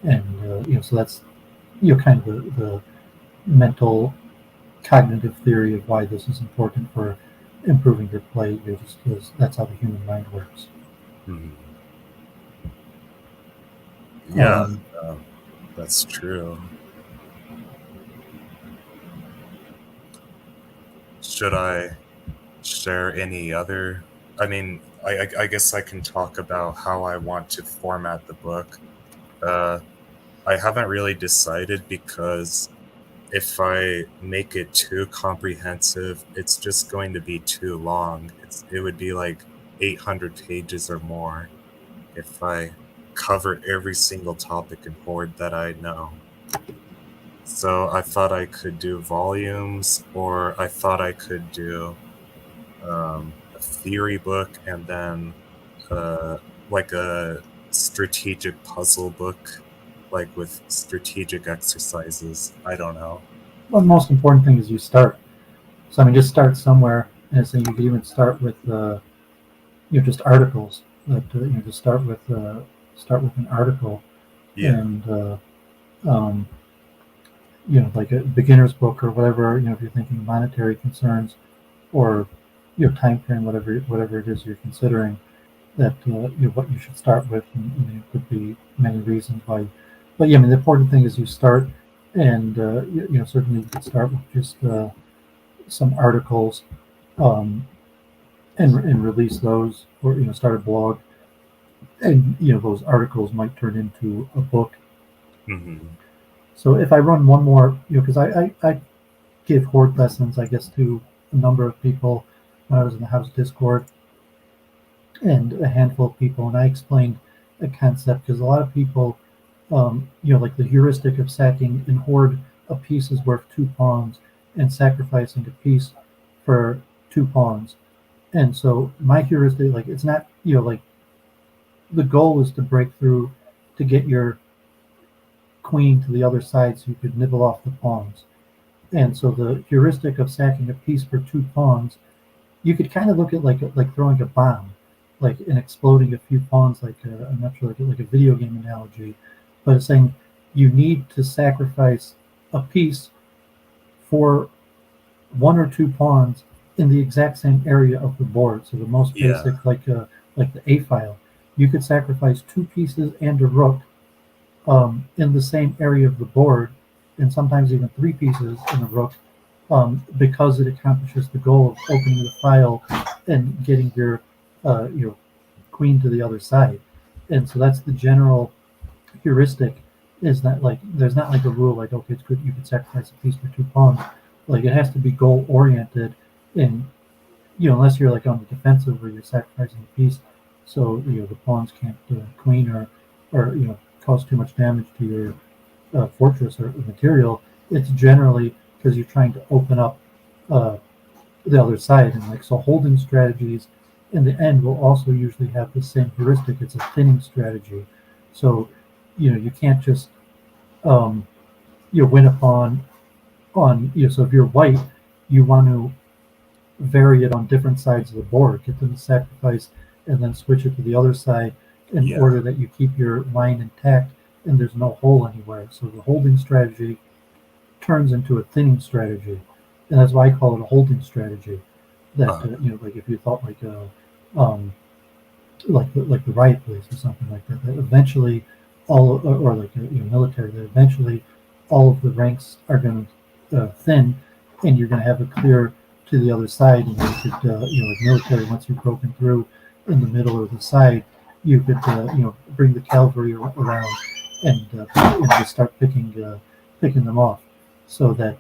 A: and so that's kind of the mental cognitive theory of why this is important for improving your play, just because that's how the human mind works.
B: Hmm. Yeah,
A: Um,
B: uh, that's true. Should I share any other? I mean, I guess I can talk about how I want to format the book. Uh, I haven't really decided because if I make it too comprehensive, it's just going to be too long. It would be like 800 pages or more if I covered every single topic in Horde that I know. So I thought I could do volumes, or I thought I could do a theory book and then uh, like a strategic puzzle book, like with strategic exercises. I don't know.
A: Well, the most important thing is you start. So I mean, just start somewhere, and so you could even start with just articles. That just start with an article,
B: Yeah,
A: and like a beginner's book or whatever. If you're thinking monetary concerns or time frame, whatever it is you're considering, that what you should start with, and it could be many reasons why. But yeah, I mean, the important thing is you start, and certainly you could start with just some articles, um, and release those, or start a blog, and those articles might turn into a book.
B: hmm,
A: So if I run one more, because I gave Horde lessons, I guess, to a number of people when I was in the house Discord, and a handful of people, and I explained a concept because a lot of people, like the heuristic of sacking in Horde, a piece is worth 2 pawns, and sacrificing a piece for 2 pawns. And so my heuristic, like, it's not, like, the goal is to break through to get your queen to the other side so you could nibble off the pawns. And so the heuristic of sacking a piece for 2 pawns, you could kind of look at like throwing a bomb, like and exploding a few pawns, like I'm not sure, like a video game analogy, but it's saying you need to sacrifice a piece for 1 or 2 pawns in the exact same area of the board. So the most
B: yeah,
A: basic, like the A file, you could sacrifice 2 pieces and a rook in the same area of the board, and sometimes even 3 pieces in a rook, because it accomplishes the goal of opening the file and getting your queen to the other side. And so that's the general heuristic. Is that, like, there's not like a rule like, okay, it's good you can sacrifice a piece for 2 pawns. Like, it has to be goal oriented, and unless you're like on the defensive where you're sacrificing a piece, so the pawns can't queen or cause too much damage to your fortress or material. It's generally because you're trying to open up uh, the other side, and like, so holding strategies in the end will also usually have the same heuristic. It's a thinning strategy, so you can't just um, win a pawn on so if you're white, you want to vary it on different sides of the board, get them to sacrifice, and then switch it to the other side in
B: yeah.
A: order that you keep your line intact and there's no hole anywhere. So the holding strategy turns into a thinning strategy, and that's why I call it a holding strategy. That
B: Uh,
A: like if you thought like like the riot police or something like that, that eventually or like military, that eventually all of the ranks are going to thin, and you're going to have a clear to the other side, and you could like military, once you've broken through in the middle or the side, you could bring the cavalry around, and just start picking them off, so that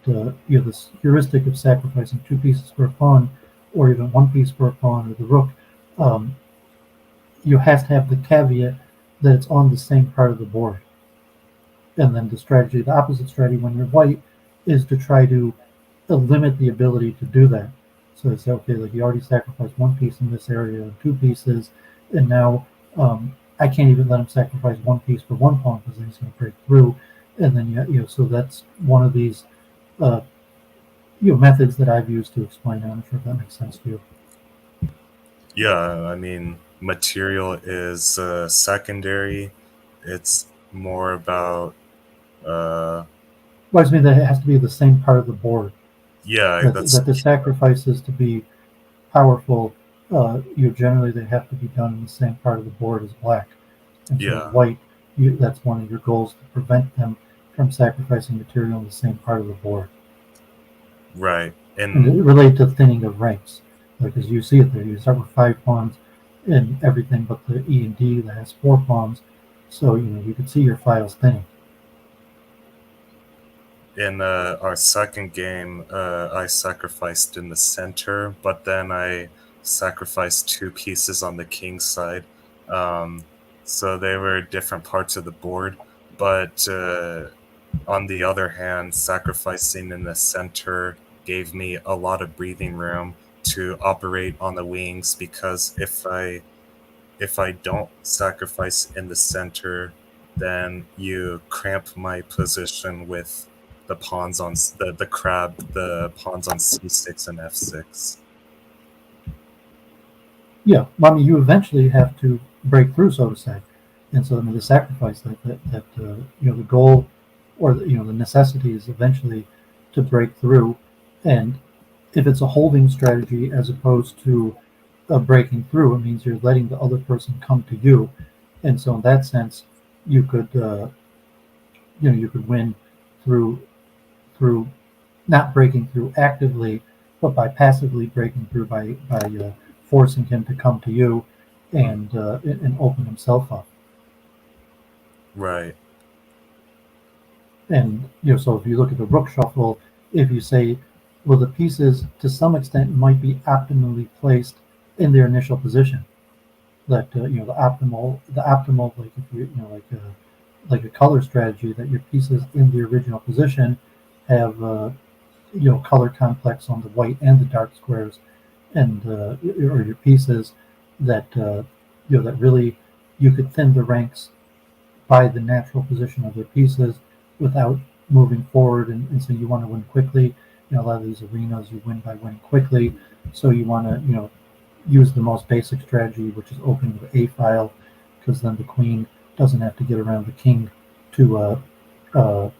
A: this heuristic of sacrificing 2 pieces for a pawn, or even 1 piece for a pawn, or the rook, um, you have to have the caveat that it's on the same part of the board. And then the opposite strategy when you're white, is to try to limit the ability to do that. So they say, okay, like, you already sacrificed 1 piece in this area and 2 pieces, and now I can't even let him sacrifice 1 piece for 1 pawn because then he's going to break through. And then so that's one of these uh, methods that I've used to explain it. I'm not sure if that makes sense to you.
B: yeah, I mean, material is secondary. It's more about, uh,
A: Well, I just mean that it has to be the same part of the board.
B: yeah,
A: That the sacrifices to be powerful, generally they have to be done in the same part of the board as black. And so
B: yeah,
A: white, that's one of your goals, to prevent them from sacrificing material in the same part of the board.
B: right.
A: And
B: And
A: it related to thinning of ranks. Like as you see it there, you start with 5 pawns and everything but the E and D that has 4 pawns. So you can see your files thinning.
B: In our second game, I sacrificed in the center, but then I sacrificed 2 pieces on the king side. Um, so they were different parts of the board. But on the other hand, sacrificing in the center gave me a lot of breathing room to operate on the wings, because if I don't sacrifice in the center, then you cramp my position with the pawns on the crab, the pawns on c6 and f6.
A: Yeah, well, I mean, you eventually have to break through, so to say, and so I mean, the sacrifice the goal or the necessity is eventually to break through, and if it's a holding strategy as opposed to breaking through, it means you're letting the other person come to you, and so in that sense, you could you could win through through not breaking through actively, but by passively breaking through by forcing him to come to you and open himself up.
B: Right.
A: And so if you look at the rook shuffle, if you say, well, the pieces to some extent might be optimally placed in their initial position, that the optimal like if like a color strategy that your pieces in the original position have color complex on the white and the dark squares, and or your pieces that that really you could thin the ranks by the natural position of their pieces without moving forward, and so you want to win quickly. A lot of these arenas you win by winning quickly, so you want to use the most basic strategy, which is opening the A file, because then the queen doesn't have to get around the king to uh, to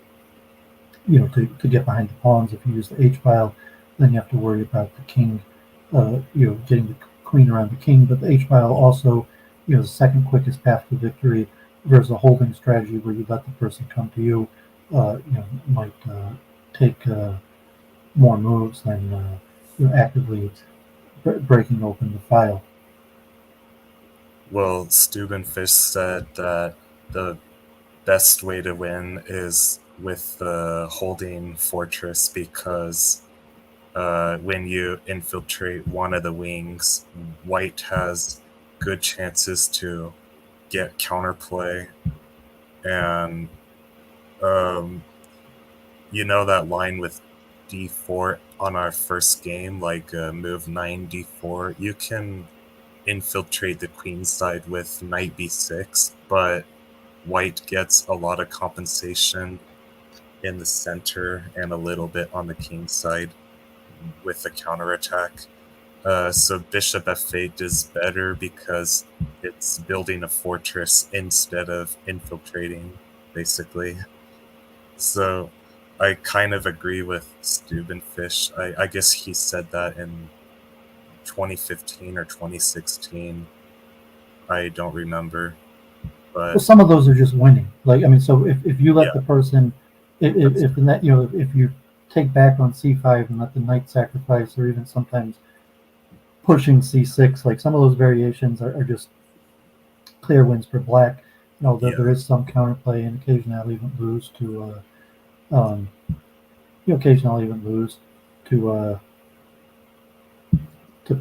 A: get behind the pawns. If you use the H file, then you have to worry about the king, getting the queen around the king. But the H file also, the second quickest path to victory versus a holding strategy where you let the person come to you. Might take more moves than actively breaking open the file.
B: Well, Stubenfish said that the best way to win is with the holding fortress, because when you infiltrate one of the wings, white has good chances to get counterplay. And that line with d4 on our first game, like move 9 d4, you can infiltrate the queen side with knight b6, but white gets a lot of compensation in the center and a little bit on the king side with the counterattack. So bishop f8 is better because it's building a fortress instead of infiltrating, basically. So I kind of agree with Stubenfish. I guess he said that in 2015 or 2016. I don't remember.
A: Well,
B: But
A: some of those are just winning. Like I mean, so if you let
B: yeah,
A: the person, if in that if you take back on c5 and let the knight sacrifice, or even sometimes pushing c6, like some of those variations are just clear wins for black. There
B: yeah.
A: is some counterplay, and occasionally I'll even lose to um, occasionally I'll even lose to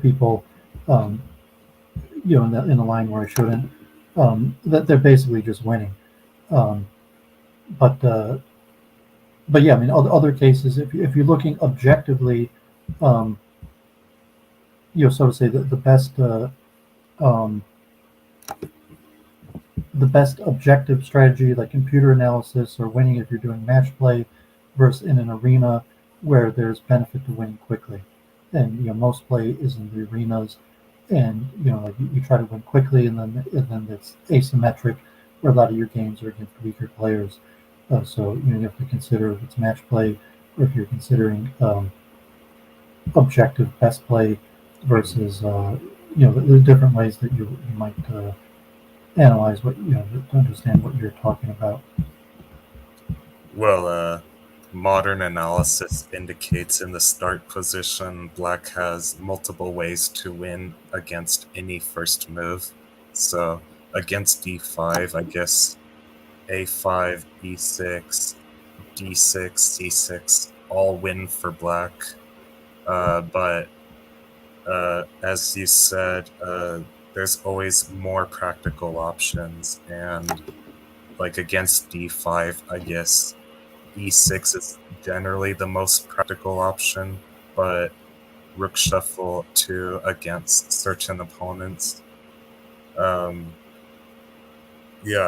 A: people um, in the line where I shouldn't. That they're basically just winning. Um, but but yeah, I mean, other cases, if you're looking objectively, um, so to say, um, the best objective strategy, like computer analysis or winning if you're doing match play, versus in an arena where there's benefit to winning quickly. And most play is in the arenas, and like you try to win quickly, and then it's asymmetric, where a lot of your games are against weaker players. So you have to consider if it's match play, or if you're considering objective best play versus the different ways that you might analyze what to understand what you're talking about.
B: Well, modern analysis indicates in the start position, black has multiple ways to win against any first move. So against d5, I guess a5, e6, d6, c6 all win for black. But as you said, there's always more practical options. And like against d5, I guess e6 is generally the most practical option, but rook shuffle too against certain opponents. Yeah,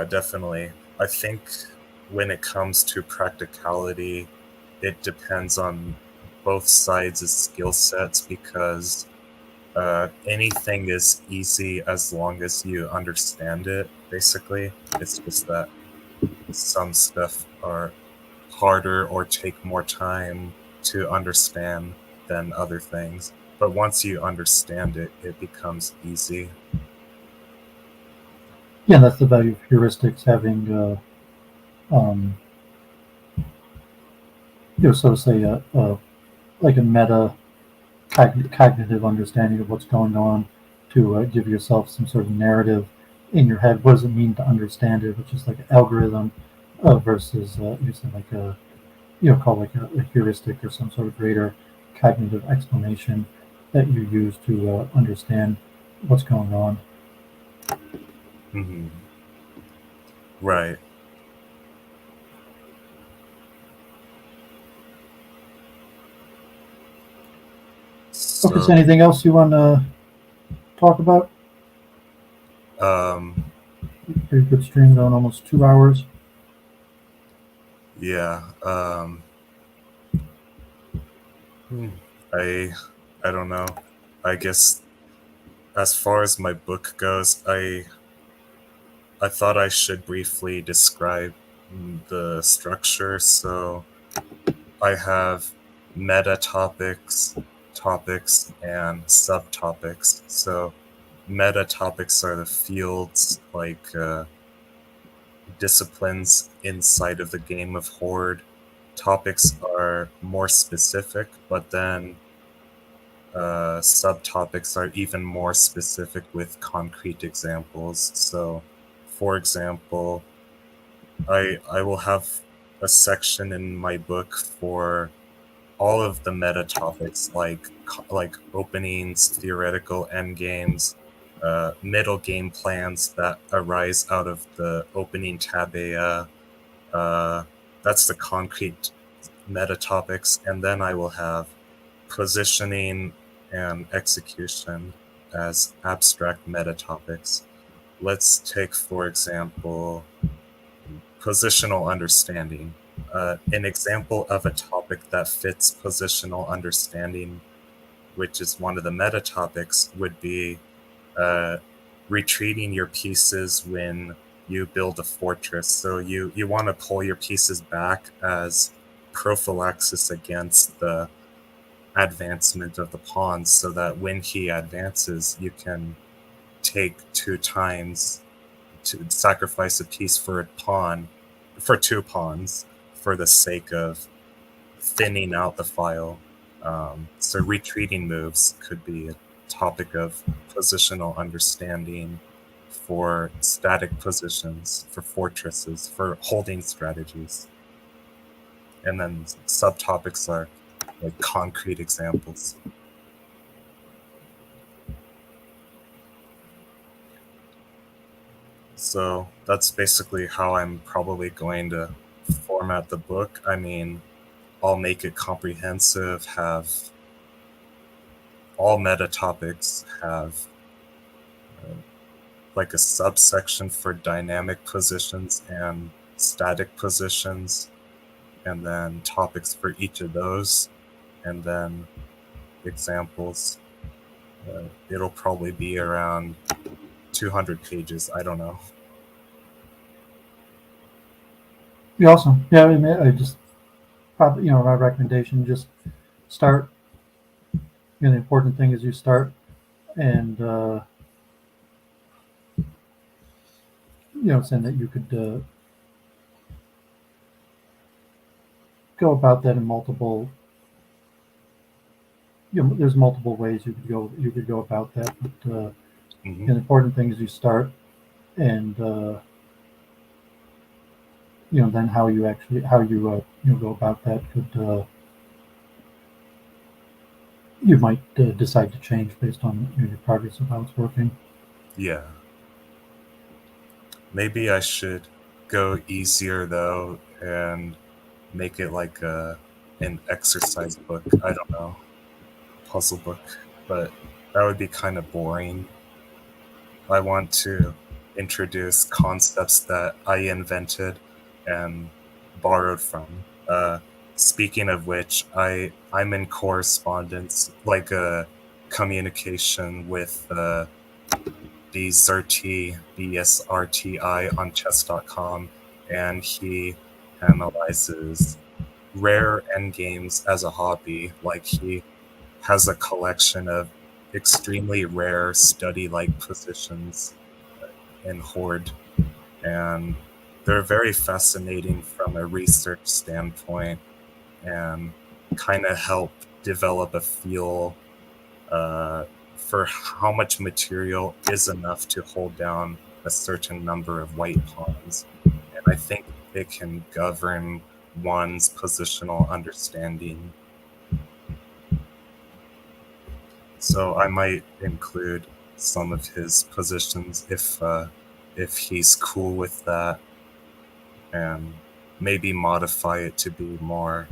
B: definitely. I think when it comes to practicality, it depends on both sides' skill sets because anything is easy as long as you understand it, basically. It's just that some stuff are harder or take more time to understand than other things. But once you understand it, it becomes easy.
A: Yeah, that's the value of heuristics, having um, so to say, like a meta cognitive understanding of what's going on to give yourself some sort of narrative in your head. What does it mean to understand it? Which is like an algorithm versus using like a call like a heuristic or some sort of greater cognitive explanation that you use to understand what's going on.
B: Hmm. Right.
A: Okay, so
B: So,
A: anything else you want to talk about?
B: um,
A: Pretty good stream, going almost 2 hours.
B: yeah. Hmm, I, I don't know. I guess as far as my book goes, I thought I should briefly describe the structure. So I have meta topics, topics, and subtopics. So meta topics are the fields like disciplines inside of the game of Horde. Topics are more specific, but then subtopics are even more specific with concrete examples. So, for example, I will have a section in my book for all of the meta topics like openings, theoretical endgames, middle game plans that arise out of the opening tabea. Uh, that's the concrete meta topics, and then I will have positioning and execution as abstract meta topics. Let's take, for example, positional understanding. An example of a topic that fits positional understanding, which is one of the meta topics, would be uh, retreating your pieces when you build a fortress. So you want to pull your pieces back as prophylaxis against the advancement of the pawns, so that when he advances, you can take 2 times to sacrifice a piece for a pawn, for 2 pawns, for the sake of thinning out the file. So retreating moves could be a topic of positional understanding for static positions, for fortresses, for holding strategies. And then subtopics are like concrete examples. So that's basically how I'm probably going to format the book. I mean, I'll make it comprehensive, have all meta topics, have like a subsection for dynamic positions and static positions, and then topics for each of those, and then examples. It'll probably be around 200 pages. I don't know.
A: Be awesome. Yeah, I just probably my recommendation, just start. The important thing is you start, and saying that you could go about that in multiple. There's multiple ways you could go about that, but
B: Hmm.
A: the important thing is you start, and then how you go about that could you might decide to change based on your progress of how it's working.
B: Yeah. Maybe I should go easier though and make it like an exercise book. I don't know, puzzle book, but that would be kind of boring. I want to introduce concepts that I invented and borrowed from. Speaking of which, I'm in correspondence, like a communication with BSRTI on chess.com, and he analyzes rare endgames as a hobby. Like he has a collection of extremely rare study-like positions in Horde, and they're very fascinating from a research standpoint and kind of help develop a feel uh, for how much material is enough to hold down a certain number of white pawns. And I think it can govern one's positional understanding. So I might include some of his positions if he's cool with that, and maybe modify it to be more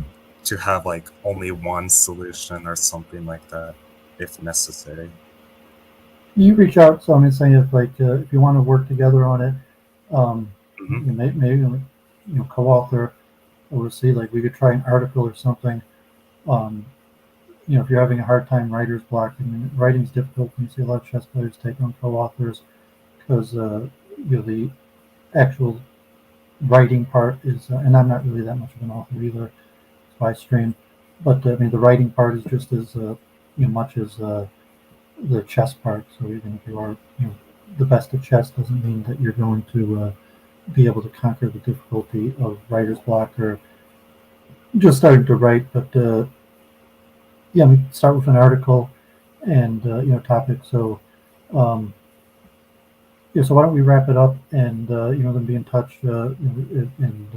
B: to have like only one solution or something like that if necessary.
A: You reach out. So I'm saying if you want to work together on it,
B: Hmm.
A: maybe co-author, or see like we could try an article or something. Um, if you're having a hard time writer's block, I mean, writing's difficult, and you see a lot of chess players take on co-authors because the actual writing part is, and I'm not really that much of an author either, so I stream, but I mean the writing part is just as much as the chess part. So even if you are the best at chess, doesn't mean that you're going to be able to conquer the difficulty of writer's block or just starting to write. But yeah, we start with an article and topic. So um, yeah, so why don't we wrap it up and then be in touch and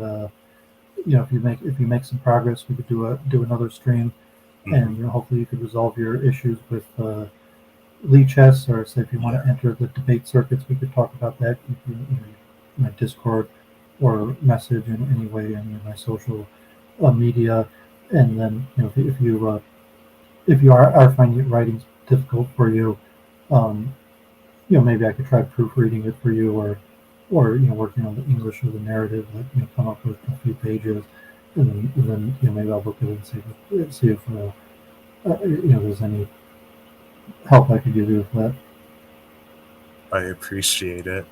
A: if you make some progress, we could do another stream,
B: Hmm.
A: and hopefully you could resolve your issues with Lee Chess, or say if you want
B: Yeah,
A: to enter the debate circuits, we could talk about that. My Discord or message in any way, any of my social media, and then if you are finding writing difficult for you, um, maybe I could try proofreading it for you, or working on the English or the narrative, like come up with a few pages, and then maybe I'll look at it and see if there's any help I could give you with that.
B: I appreciate it.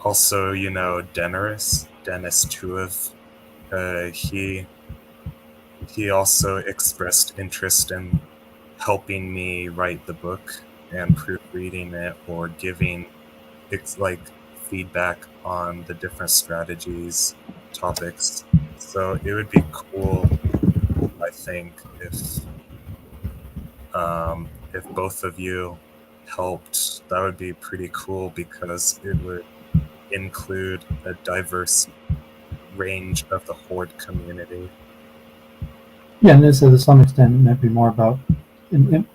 B: Also, Dennis Tuev, he also expressed interest in helping me write the book and proofreading it or giving it's like feedback on the different strategies, topics. So it would be cool, I think, if both of you helped. That would be pretty cool because it would include a diverse range of the Horde community.
A: Yeah, and this to some extent it might be more about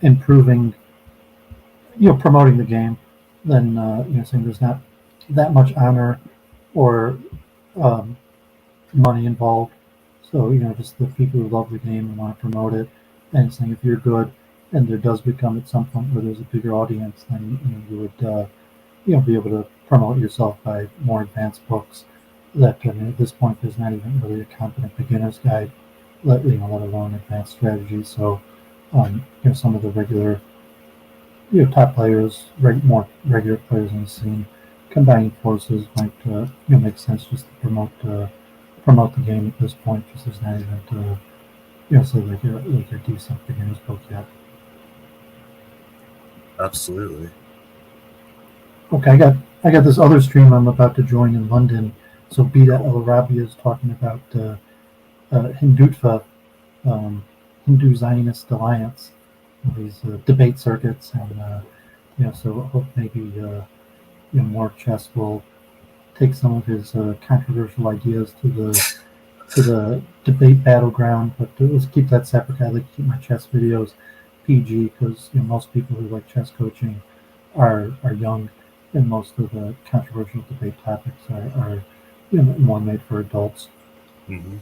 A: improving, promoting the game than saying there's not that much honor or um, money involved. So just the people who love the game and want to promote it, and saying if you're good, and there does become at some point where there's a bigger audience, then you would be able to promote yourself by more advanced books. That I mean, at this point, there's not even really a competent beginner's guide, let alone advanced strategy. So some of the regular top players, more regular players in the scene, combining forces might make sense just to promote the game at this point. Just there's not even say like a decent beginner's book yet.
B: Absolutely.
A: Okay, I got this other stream I'm about to join in London. So Beta
B: Cool.
A: El Arabi is talking about Hindutva, Hindu Zionist Alliance, these debate circuits, and so I hope maybe more chess will take some of his controversial ideas to the debate battleground. But let's keep that separate. I like to keep my chess videos PG because most people who like chess coaching are young, and most of the controversial debate topics are more made for adults.
B: Mm-hmm.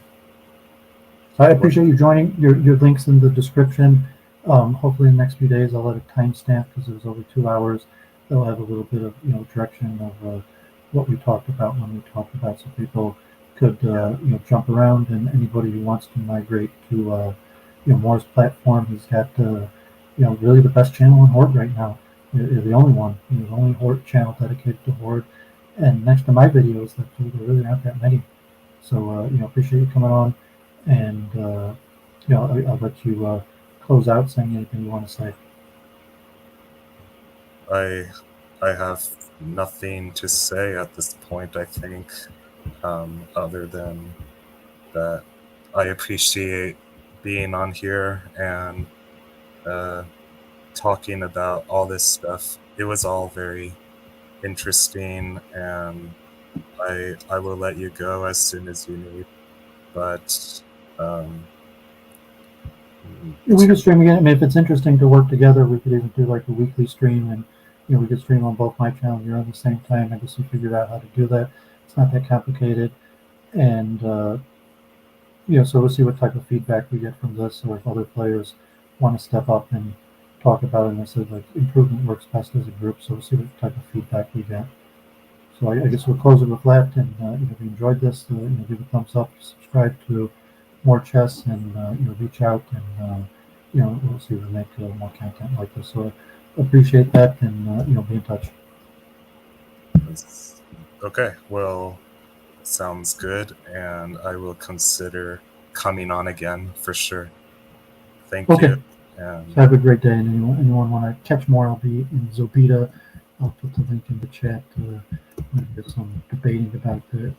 A: So I appreciate you joining. Your links in the description. Hopefully in the next few days I'll let it timestamp because it was over 2 hours. They'll have a little bit of direction of what we talked about when we talked about, so people could jump around, and anybody who wants to migrate to Moore's platform, he's got really the best channel on Horde right now. You're the only one. You're the only Horde channel dedicated to Horde, and next to my videos, there really aren't that many. So appreciate you coming on, and I'll let you close out saying anything you want to say.
B: I have nothing to say at this point, I think, other than that I appreciate being on here and talking about all this stuff. It was all very interesting, and I will let you go as soon as you need. But
A: We could stream again. I mean, if it's interesting to work together, we could even do like a weekly stream, and we could stream on both my channel and you're at the same time. I guess we figured out how to do that. It's not that complicated, and so we'll see what type of feedback we get from this, or if other players want to step up and talk about it. And I said like improvement works best as a group, so we'll see what type of feedback we get. So I guess we'll close it with that. And if you enjoyed this, give a thumbs up, subscribe to more chess, and reach out, and we'll see if we make more content like this. So I appreciate that, and be in touch.
B: Okay, well, sounds good, and I will consider coming on again for sure. Thank you.
A: And so have a great day. And anyone want to catch more, I'll be in Zobita. I'll put the link in the chat. There's some debating about the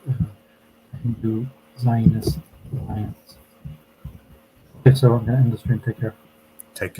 A: Hindu Zionist Alliance. Okay, so I'm going to end the stream. Take care.